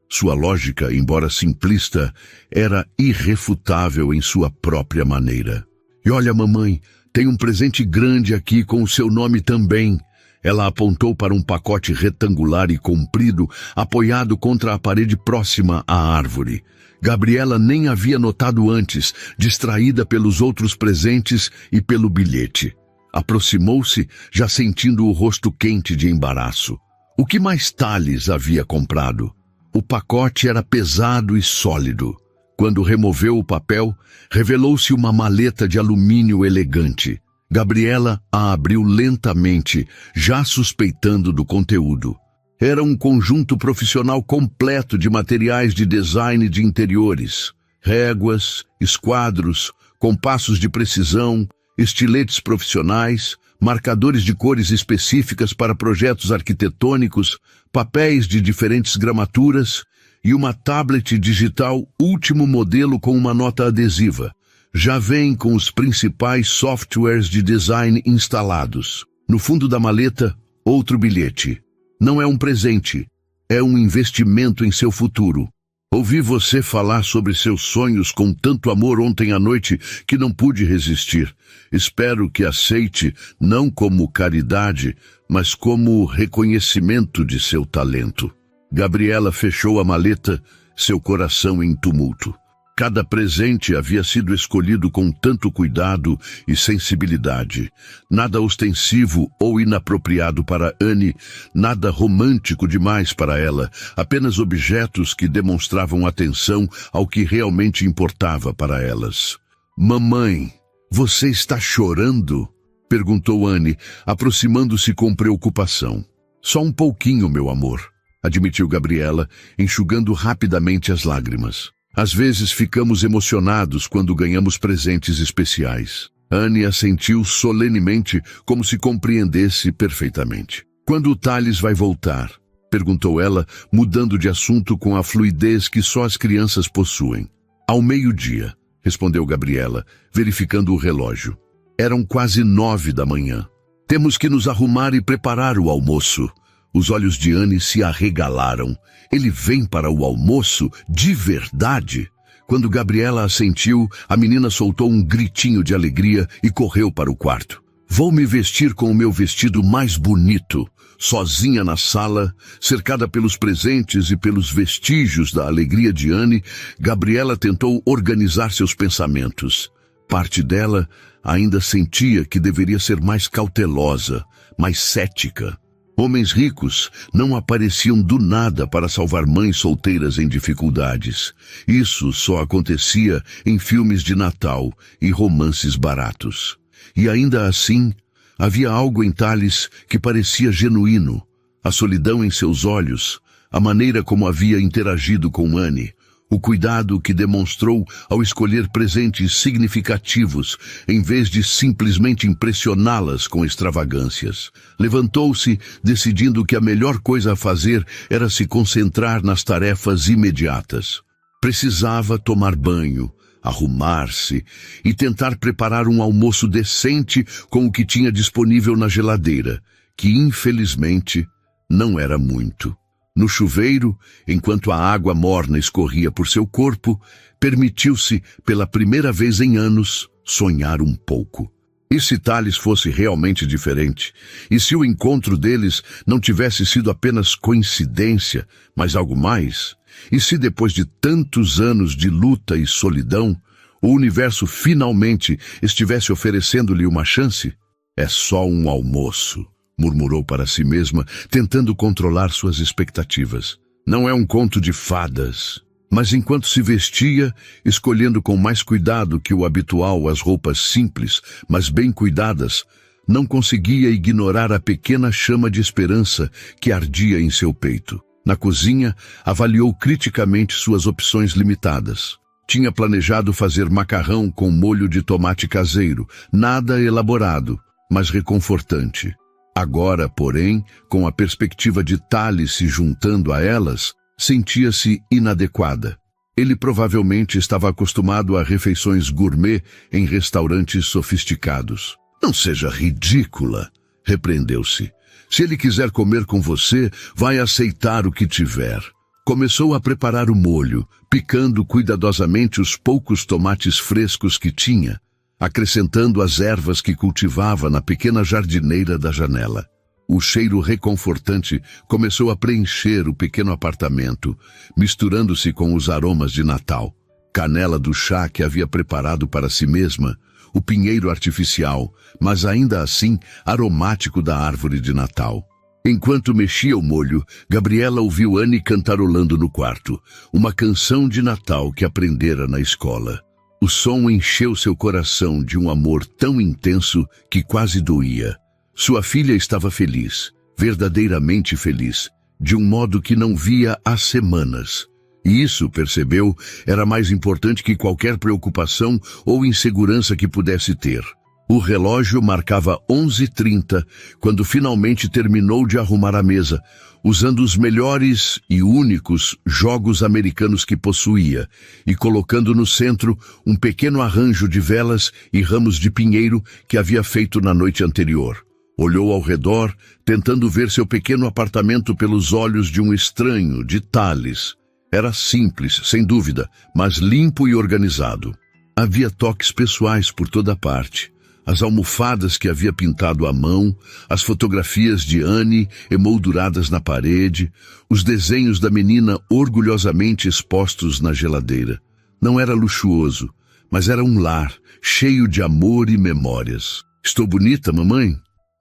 Sua lógica, embora simplista, era irrefutável em sua própria maneira. E olha, mamãe, tem um presente grande aqui com o seu nome também. Ela apontou para um pacote retangular e comprido, apoiado contra a parede próxima à árvore. Gabriela nem havia notado antes, distraída pelos outros presentes e pelo bilhete. Aproximou-se, já sentindo o rosto quente de embaraço. O que mais Thales havia comprado? O pacote era pesado e sólido. Quando removeu o papel, revelou-se uma maleta de alumínio elegante. Gabriela a abriu lentamente, já suspeitando do conteúdo. Era um conjunto profissional completo de materiais de design de interiores, réguas, esquadros, compassos de precisão, estiletes profissionais, marcadores de cores específicas para projetos arquitetônicos, papéis de diferentes gramaturas e uma tablet digital último modelo com uma nota adesiva. Já vem com os principais softwares de design instalados. No fundo da maleta, outro bilhete. Não é um presente, é um investimento em seu futuro. Ouvi você falar sobre seus sonhos com tanto amor ontem à noite que não pude resistir. Espero que aceite não como caridade, mas como reconhecimento de seu talento. Gabriela fechou a maleta, seu coração em tumulto. Cada presente havia sido escolhido com tanto cuidado e sensibilidade. Nada ostensivo ou inapropriado para Anne, nada romântico demais para ela, apenas objetos que demonstravam atenção ao que realmente importava para elas. Mamãe, você está chorando? Perguntou Anne, aproximando-se com preocupação. Só um pouquinho, meu amor, admitiu Gabriela, enxugando rapidamente as lágrimas. Às vezes ficamos emocionados quando ganhamos presentes especiais. Anne assentiu solenemente, como se compreendesse perfeitamente. Quando o Thales vai voltar? Perguntou ela, mudando de assunto com a fluidez que só as crianças possuem. Ao meio-dia, respondeu Gabriela, verificando o relógio. Eram quase 9 da manhã. Temos que nos arrumar e preparar o almoço. Os olhos de Anne se arregalaram. Ele vem para o almoço? De verdade? Quando Gabriela assentiu, a menina soltou um gritinho de alegria e correu para o quarto. Vou me vestir com o meu vestido mais bonito. Sozinha na sala, cercada pelos presentes e pelos vestígios da alegria de Anne, Gabriela tentou organizar seus pensamentos. Parte dela ainda sentia que deveria ser mais cautelosa, mais cética. Homens ricos não apareciam do nada para salvar mães solteiras em dificuldades. Isso só acontecia em filmes de Natal e romances baratos. E ainda assim, havia algo em Thales que parecia genuíno. A solidão em seus olhos, a maneira como havia interagido com Anne, o cuidado que demonstrou ao escolher presentes significativos, em vez de simplesmente impressioná-las com extravagâncias. Levantou-se, decidindo que a melhor coisa a fazer era se concentrar nas tarefas imediatas. Precisava tomar banho, arrumar-se e tentar preparar um almoço decente com o que tinha disponível na geladeira, que infelizmente não era muito. No chuveiro, enquanto a água morna escorria por seu corpo, permitiu-se, pela primeira vez em anos, sonhar um pouco. E se Thales fosse realmente diferente? E se o encontro deles não tivesse sido apenas coincidência, mas algo mais? E se depois de tantos anos de luta e solidão, o universo finalmente estivesse oferecendo-lhe uma chance? É só um almoço, murmurou para si mesma, tentando controlar suas expectativas. Não é um conto de fadas. Mas enquanto se vestia, escolhendo com mais cuidado que o habitual as roupas simples, mas bem cuidadas, não conseguia ignorar a pequena chama de esperança que ardia em seu peito. Na cozinha, avaliou criticamente suas opções limitadas. Tinha planejado fazer macarrão com molho de tomate caseiro, nada elaborado, mas reconfortante. Agora, porém, com a perspectiva de Thales se juntando a elas, sentia-se inadequada. Ele provavelmente estava acostumado a refeições gourmet em restaurantes sofisticados. Não seja ridícula, repreendeu-se. Se ele quiser comer com você, vai aceitar o que tiver. Começou a preparar o molho, picando cuidadosamente os poucos tomates frescos que tinha, acrescentando as ervas que cultivava na pequena jardineira da janela. O cheiro reconfortante começou a preencher o pequeno apartamento, misturando-se com os aromas de Natal. Canela do chá que havia preparado para si mesma, o pinheiro artificial, mas ainda assim aromático da árvore de Natal. Enquanto mexia o molho, Gabriela ouviu Anne cantarolando no quarto, uma canção de Natal que aprendera na escola. O som encheu seu coração de um amor tão intenso que quase doía. Sua filha estava feliz, verdadeiramente feliz, de um modo que não via há semanas. E isso, percebeu, era mais importante que qualquer preocupação ou insegurança que pudesse ter. O relógio marcava 11h30 quando finalmente terminou de arrumar a mesa, usando os melhores e únicos jogos americanos que possuía e colocando no centro um pequeno arranjo de velas e ramos de pinheiro que havia feito na noite anterior. Olhou ao redor, tentando ver seu pequeno apartamento pelos olhos de um estranho, de Thales. Era simples, sem dúvida, mas limpo e organizado. Havia toques pessoais por toda parte. As almofadas que havia pintado à mão, as fotografias de Annie emolduradas na parede, os desenhos da menina orgulhosamente expostos na geladeira. Não era luxuoso, mas era um lar, cheio de amor e memórias. Estou bonita, mamãe?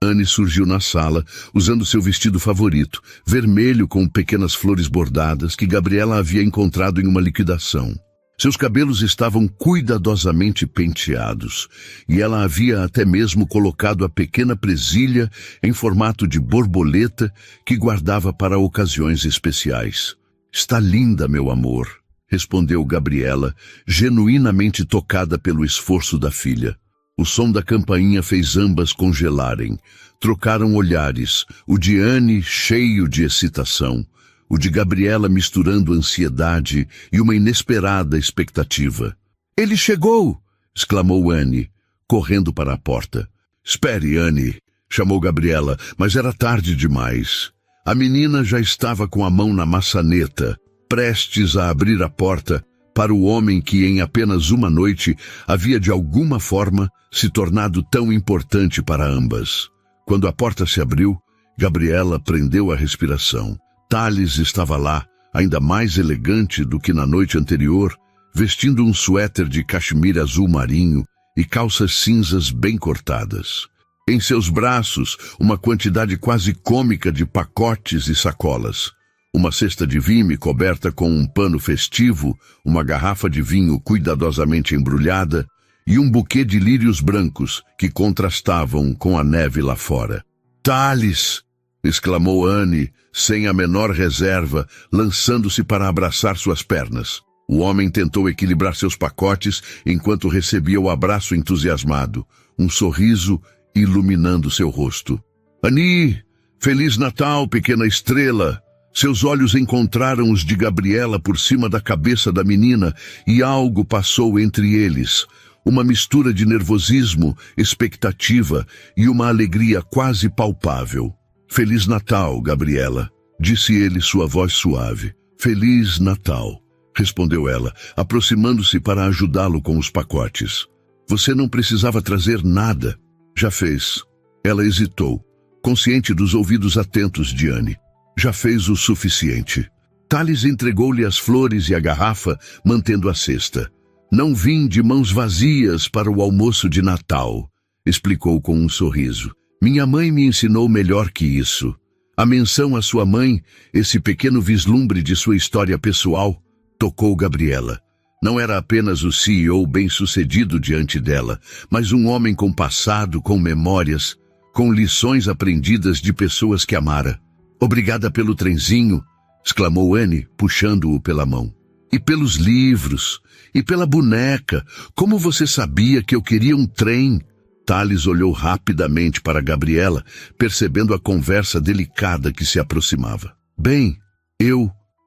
Annie surgiu na sala, usando seu vestido favorito, vermelho com pequenas flores bordadas que Gabriela havia encontrado em uma liquidação. Seus cabelos estavam cuidadosamente penteados, e ela havia até mesmo colocado a pequena presilha em formato de borboleta que guardava para ocasiões especiais. Está linda, meu amor, respondeu Gabriela, genuinamente tocada pelo esforço da filha. O som da campainha fez ambas congelarem. Trocaram olhares, o de Annie cheio de excitação, o de Gabriela misturando ansiedade e uma inesperada expectativa. Ele chegou! Exclamou Annie, correndo para a porta. Espere, Annie, chamou Gabriela, mas era tarde demais. A menina já estava com a mão na maçaneta, prestes a abrir a porta para o homem que em apenas uma noite havia de alguma forma se tornado tão importante para ambas. Quando a porta se abriu, Gabriela prendeu a respiração. Thales estava lá, ainda mais elegante do que na noite anterior, vestindo um suéter de cachemira azul marinho e calças cinzas bem cortadas. Em seus braços, uma quantidade quase cômica de pacotes e sacolas. Uma cesta de vime coberta com um pano festivo, uma garrafa de vinho cuidadosamente embrulhada e um buquê de lírios brancos que contrastavam com a neve lá fora. Thales! Exclamou Annie, sem a menor reserva, lançando-se para abraçar suas pernas. O homem tentou equilibrar seus pacotes enquanto recebia o abraço entusiasmado, um sorriso iluminando seu rosto. Annie! Feliz Natal, pequena estrela! Seus olhos encontraram os de Gabriela por cima da cabeça da menina e algo passou entre eles. Uma mistura de nervosismo, expectativa e uma alegria quase palpável. Feliz Natal, Gabriela, disse ele, sua voz suave. Feliz Natal, respondeu ela, aproximando-se para ajudá-lo com os pacotes. Você não precisava trazer nada. Já fez. Ela hesitou, consciente dos ouvidos atentos de Annie. Já fez o suficiente. Thales entregou-lhe as flores e a garrafa, mantendo a cesta. Não vim de mãos vazias para o almoço de Natal, explicou com um sorriso. Minha mãe me ensinou melhor que isso. A menção à sua mãe, esse pequeno vislumbre de sua história pessoal, tocou Gabriela. Não era apenas o CEO bem-sucedido diante dela, mas um homem com passado, com memórias, com lições aprendidas de pessoas que amara. Obrigada pelo trenzinho, exclamou Annie, puxando-o pela mão. E pelos livros, e pela boneca. Como você sabia que eu queria um trem? Thales olhou rapidamente para Gabriela, percebendo a conversa delicada que se aproximava. Bem,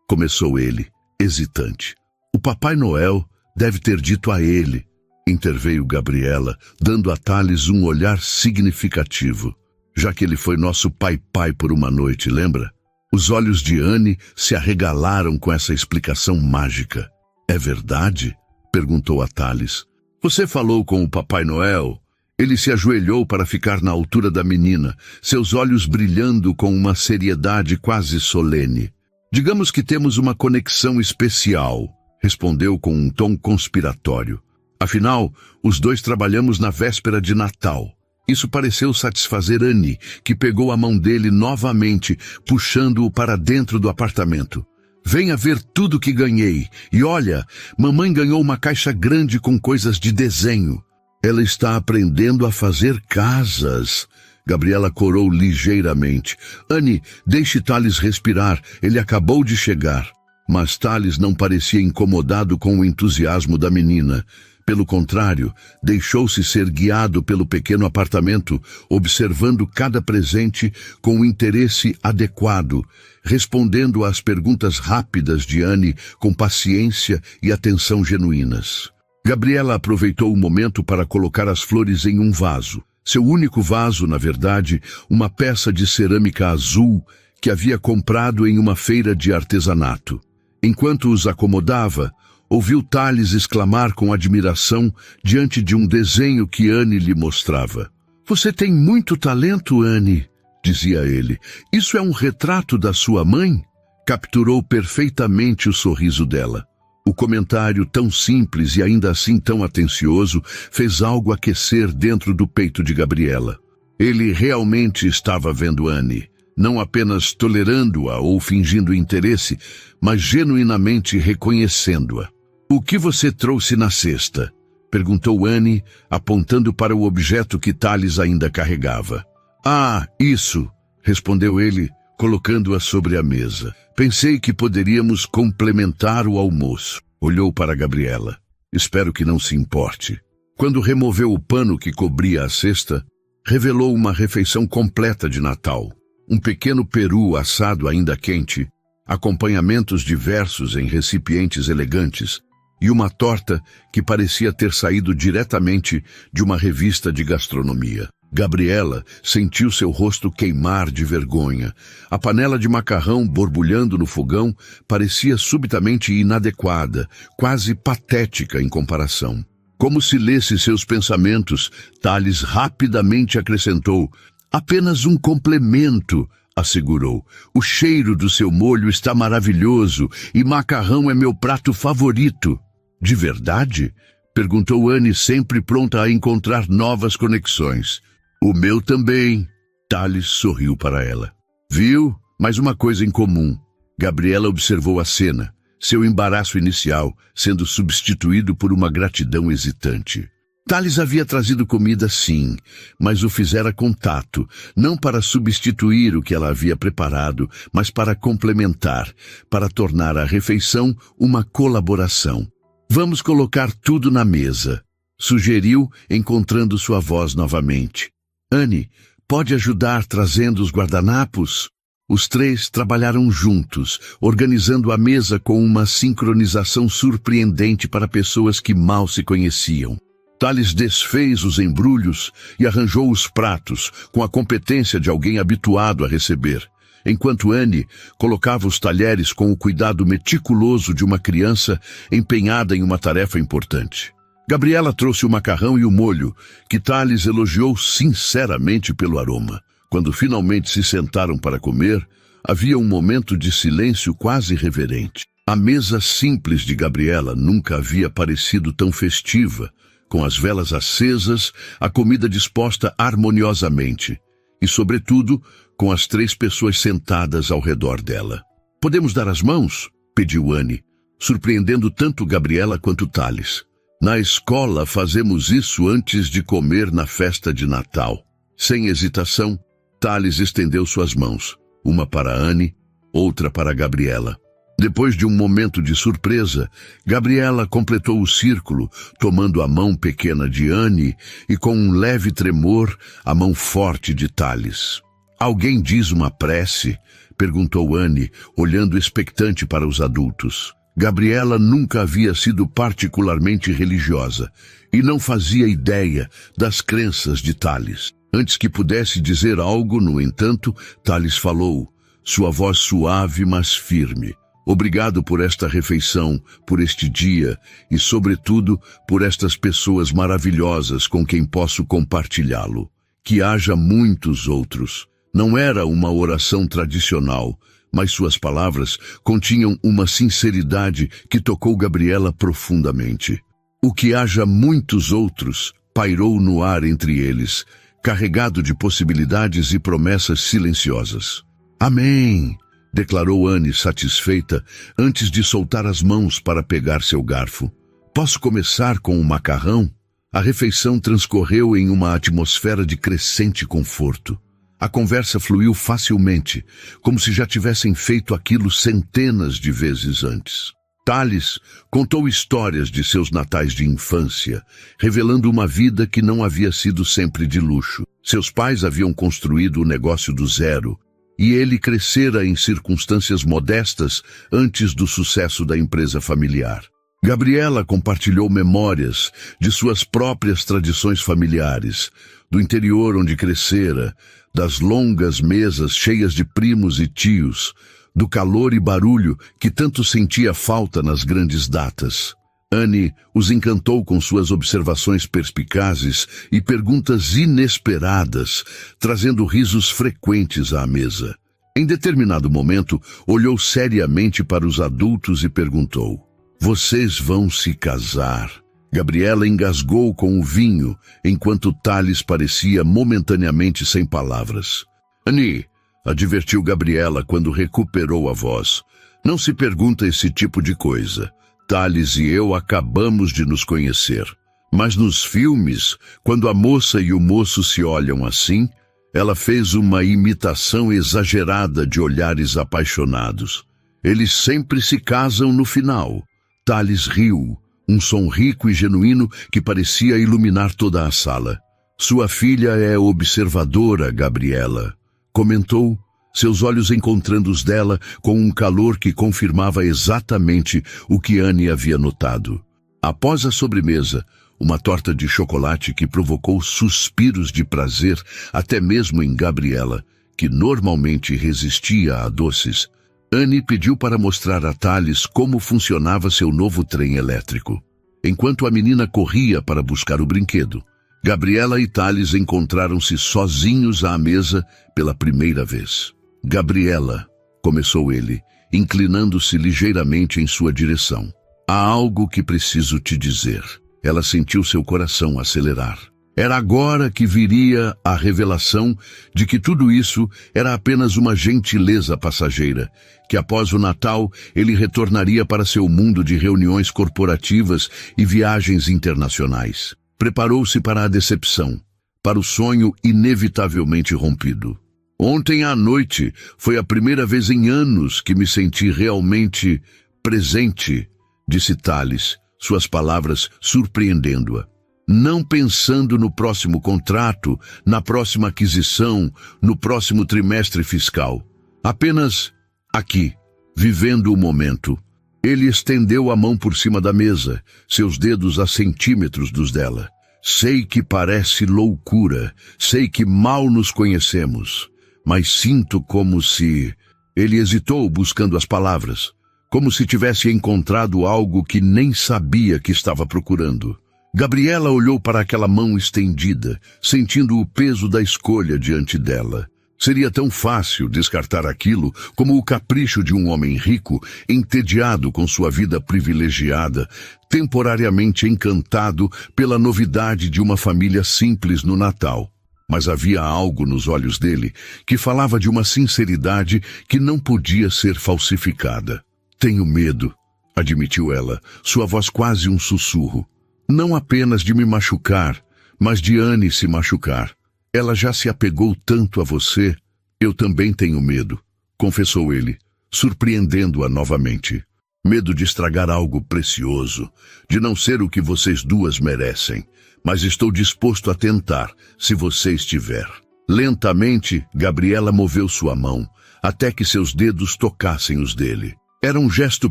começou ele, hesitante. O Papai Noel deve ter dito a ele, interveio Gabriela, dando a Thales um olhar significativo. Já que ele foi nosso pai por uma noite, lembra? Os olhos de Annie se arregalaram com essa explicação mágica. É verdade? Perguntou a Thales. Você falou com o Papai Noel? Ele se ajoelhou para ficar na altura da menina, seus olhos brilhando com uma seriedade quase solene. Digamos que temos uma conexão especial, respondeu com um tom conspiratório. Afinal, os dois trabalhamos na véspera de Natal. Isso pareceu satisfazer Annie, que pegou a mão dele novamente, puxando-o para dentro do apartamento. Venha ver tudo que ganhei. E olha, mamãe ganhou uma caixa grande com coisas de desenho. Ela está aprendendo a fazer casas. Gabriela corou ligeiramente. Annie, deixe Thales respirar. Ele acabou de chegar. Mas Thales não parecia incomodado com o entusiasmo da menina. Pelo contrário, deixou-se ser guiado pelo pequeno apartamento, observando cada presente com o interesse adequado, respondendo às perguntas rápidas de Annie com paciência e atenção genuínas. Gabriela aproveitou o momento para colocar as flores em um vaso. Seu único vaso, na verdade, uma peça de cerâmica azul que havia comprado em uma feira de artesanato. Enquanto os acomodava, ouviu Thales exclamar com admiração diante de um desenho que Anne lhe mostrava. Você tem muito talento, Anne, dizia ele. Isso é um retrato da sua mãe? Capturou perfeitamente o sorriso dela. O comentário tão simples e ainda assim tão atencioso fez algo aquecer dentro do peito de Gabriela. Ele realmente estava vendo Anne, não apenas tolerando-a ou fingindo interesse, mas genuinamente reconhecendo-a. O que você trouxe na cesta? Perguntou Anne, apontando para o objeto que Thales ainda carregava. Ah, isso, respondeu ele, colocando-a sobre a mesa. Pensei que poderíamos complementar o almoço. Olhou para Gabriela. Espero que não se importe. Quando removeu o pano que cobria a cesta, revelou uma refeição completa de Natal. Um pequeno peru assado ainda quente, acompanhamentos diversos em recipientes elegantes e uma torta que parecia ter saído diretamente de uma revista de gastronomia. Gabriela sentiu seu rosto queimar de vergonha. A panela de macarrão borbulhando no fogão parecia subitamente inadequada, quase patética em comparação. Como se lesse seus pensamentos, Thales rapidamente acrescentou: apenas um complemento, assegurou. O cheiro do seu molho está maravilhoso e macarrão é meu prato favorito. De verdade? Perguntou Anne, sempre pronta a encontrar novas conexões. O meu também. Thales sorriu para ela. Viu? Mais uma coisa em comum. Gabriela observou a cena, seu embaraço inicial sendo substituído por uma gratidão hesitante. Thales havia trazido comida sim, mas o fizera com tato, não para substituir o que ela havia preparado, mas para complementar, para tornar a refeição uma colaboração. Vamos colocar tudo na mesa, sugeriu, encontrando sua voz novamente. Anne, pode ajudar trazendo os guardanapos? Os três trabalharam juntos, organizando a mesa com uma sincronização surpreendente para pessoas que mal se conheciam. Thales desfez os embrulhos e arranjou os pratos, com a competência de alguém habituado a receber, enquanto Anne colocava os talheres com o cuidado meticuloso de uma criança empenhada em uma tarefa importante. Gabriela trouxe o macarrão e o molho, que Thales elogiou sinceramente pelo aroma. Quando finalmente se sentaram para comer, havia um momento de silêncio quase reverente. A mesa simples de Gabriela nunca havia parecido tão festiva, com as velas acesas, a comida disposta harmoniosamente e, sobretudo, com as três pessoas sentadas ao redor dela. Podemos dar as mãos? Pediu Anne, surpreendendo tanto Gabriela quanto Thales. Na escola fazemos isso antes de comer na festa de Natal. Sem hesitação, Thales estendeu suas mãos, uma para Anne, outra para Gabriela. Depois de um momento de surpresa, Gabriela completou o círculo, tomando a mão pequena de Anne e, com um leve tremor, a mão forte de Thales. Alguém diz uma prece? Perguntou Anne, olhando expectante para os adultos. Gabriela nunca havia sido particularmente religiosa e não fazia ideia das crenças de Thales. Antes que pudesse dizer algo, no entanto, Thales falou, sua voz suave, mas firme. Obrigado por esta refeição, por este dia e, sobretudo, por estas pessoas maravilhosas com quem posso compartilhá-lo. Que haja muitos outros. Não era uma oração tradicional, mas suas palavras continham uma sinceridade que tocou Gabriela profundamente. O que haja muitos outros pairou no ar entre eles, carregado de possibilidades e promessas silenciosas. Amém! Declarou Anne satisfeita antes de soltar as mãos para pegar seu garfo. Posso começar com o macarrão? A refeição transcorreu em uma atmosfera de crescente conforto. A conversa fluiu facilmente, como se já tivessem feito aquilo centenas de vezes antes. Thales contou histórias de seus natais de infância, revelando uma vida que não havia sido sempre de luxo. Seus pais haviam construído o negócio do zero, e ele crescera em circunstâncias modestas antes do sucesso da empresa familiar. Gabriela compartilhou memórias de suas próprias tradições familiares, do interior onde crescera, das longas mesas cheias de primos e tios, do calor e barulho que tanto sentia falta nas grandes datas. Annie os encantou com suas observações perspicazes e perguntas inesperadas, trazendo risos frequentes à mesa. Em determinado momento, olhou seriamente para os adultos e perguntou: "Vocês vão se casar?" Gabriela engasgou com o vinho, enquanto Tales parecia momentaneamente sem palavras. "Annie", advertiu Gabriela quando recuperou a voz, "não se pergunta esse tipo de coisa. Tales e eu acabamos de nos conhecer. Mas nos filmes, quando a moça e o moço se olham assim, ela fez uma imitação exagerada de olhares apaixonados. Eles sempre se casam no final." Tales riu, um som rico e genuíno que parecia iluminar toda a sala. "Sua filha é observadora, Gabriela", comentou, seus olhos encontrando os dela com um calor que confirmava exatamente o que Annie havia notado. Após a sobremesa, uma torta de chocolate que provocou suspiros de prazer até mesmo em Gabriela, que normalmente resistia a doces, Annie pediu para mostrar a Tales como funcionava seu novo trem elétrico. Enquanto a menina corria para buscar o brinquedo, Gabriela e Tales encontraram-se sozinhos à mesa pela primeira vez. "Gabriela", começou ele, inclinando-se ligeiramente em sua direção. "Há algo que preciso te dizer." Ela sentiu seu coração acelerar. Era agora que viria a revelação de que tudo isso era apenas uma gentileza passageira, que após o Natal ele retornaria para seu mundo de reuniões corporativas e viagens internacionais. Preparou-se para a decepção, para o sonho inevitavelmente rompido. "Ontem à noite foi a primeira vez em anos que me senti realmente presente", disse Tales, suas palavras surpreendendo-a. "Não pensando no próximo contrato, na próxima aquisição, no próximo trimestre fiscal. Apenas aqui, vivendo o momento." Ele estendeu a mão por cima da mesa, seus dedos a centímetros dos dela. "Sei que parece loucura, sei que mal nos conhecemos, mas sinto como se..." Ele hesitou buscando as palavras, como se tivesse encontrado algo que nem sabia que estava procurando. Gabriela olhou para aquela mão estendida, sentindo o peso da escolha diante dela. Seria tão fácil descartar aquilo como o capricho de um homem rico, entediado com sua vida privilegiada, temporariamente encantado pela novidade de uma família simples no Natal. Mas havia algo nos olhos dele que falava de uma sinceridade que não podia ser falsificada. "Tenho medo", admitiu ela, sua voz quase um sussurro. "Não apenas de me machucar, mas de Annie se machucar. Ela já se apegou tanto a você." "Eu também tenho medo", confessou ele, surpreendendo-a novamente. "Medo de estragar algo precioso, de não ser o que vocês duas merecem. Mas estou disposto a tentar, se você estiver." Lentamente, Gabriela moveu sua mão, até que seus dedos tocassem os dele. Era um gesto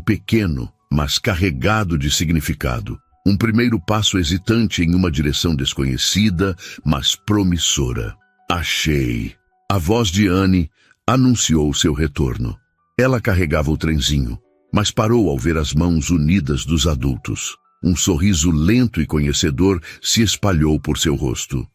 pequeno, mas carregado de significado. Um primeiro passo hesitante em uma direção desconhecida, mas promissora. "Achei." A voz de Annie anunciou seu retorno. Ela carregava o trenzinho, mas parou ao ver as mãos unidas dos adultos. Um sorriso lento e conhecedor se espalhou por seu rosto.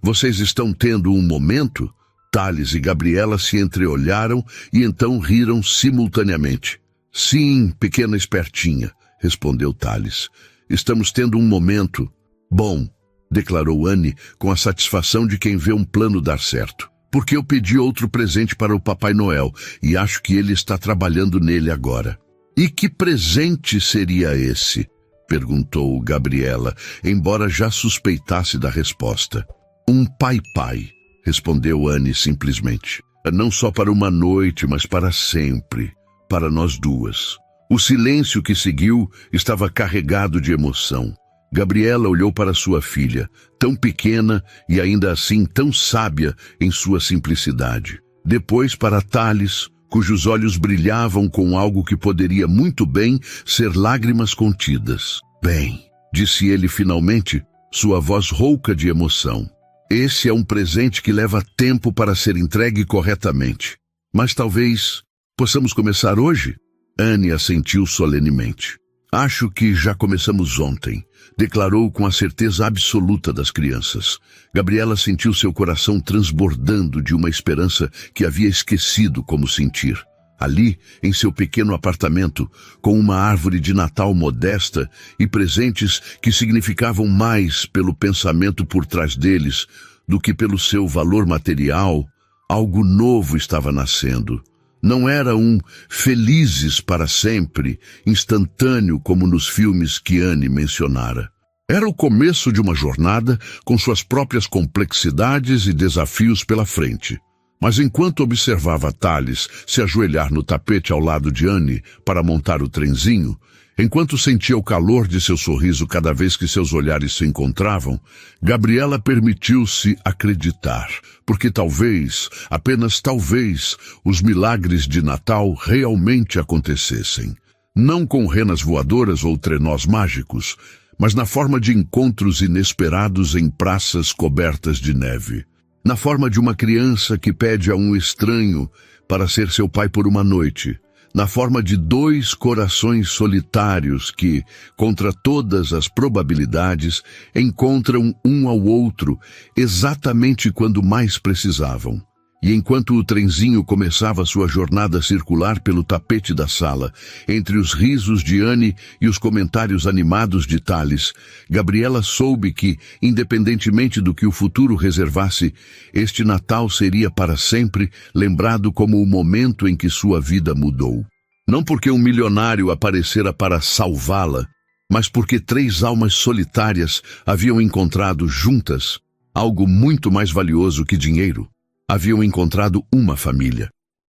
"Vocês estão tendo um momento?" Tales e Gabriela se entreolharam e então riram simultaneamente. "Sim, pequena espertinha", respondeu Tales. "Estamos tendo um momento." "Bom", declarou Annie com a satisfação de quem vê um plano dar certo. "Porque eu pedi outro presente para o Papai Noel e acho que ele está trabalhando nele agora." "E que presente seria esse?" perguntou Gabriela, embora já suspeitasse da resposta. "Um pai-pai", respondeu Annie simplesmente. "Não só para uma noite, mas para sempre. Para nós duas." O silêncio que seguiu estava carregado de emoção. Gabriela olhou para sua filha, tão pequena e ainda assim tão sábia em sua simplicidade. Depois para Tales, cujos olhos brilhavam com algo que poderia muito bem ser lágrimas contidas. "Bem", disse ele finalmente, sua voz rouca de emoção. "Esse é um presente que leva tempo para ser entregue corretamente. Mas talvez Possamos começar hoje? Anne assentiu solenemente. Acho que já começamos ontem, declarou com a certeza absoluta das crianças. Gabriela sentiu seu coração transbordando de uma esperança que havia esquecido como sentir. Ali, em seu pequeno apartamento, com uma árvore de Natal modesta e presentes que significavam mais pelo pensamento por trás deles do que pelo seu valor material, algo novo estava nascendo. Não era um felizes para sempre, instantâneo como nos filmes que Anne mencionara. Era o começo de uma jornada com suas próprias complexidades e desafios pela frente. Mas enquanto observava Thales se ajoelhar no tapete ao lado de Anne para montar o trenzinho, enquanto sentia o calor de seu sorriso cada vez que seus olhares se encontravam, Gabriela permitiu-se acreditar, porque talvez, apenas talvez, os milagres de Natal realmente acontecessem. Não com renas voadoras ou trenós mágicos, mas na forma de encontros inesperados em praças cobertas de neve. Na forma de uma criança que pede a um estranho para ser seu pai por uma noite. Na forma de dois corações solitários que, contra todas as probabilidades, encontram um ao outro exatamente quando mais precisavam. E enquanto o trenzinho começava sua jornada circular pelo tapete da sala, entre os risos de Anne e os comentários animados de Thales, Gabriela soube que, independentemente do que o futuro reservasse, este Natal seria para sempre lembrado como o momento em que sua vida mudou. Não porque um milionário aparecera para salvá-la, mas porque 3 almas solitárias haviam encontrado juntas algo muito mais valioso que dinheiro. Haviam encontrado uma família.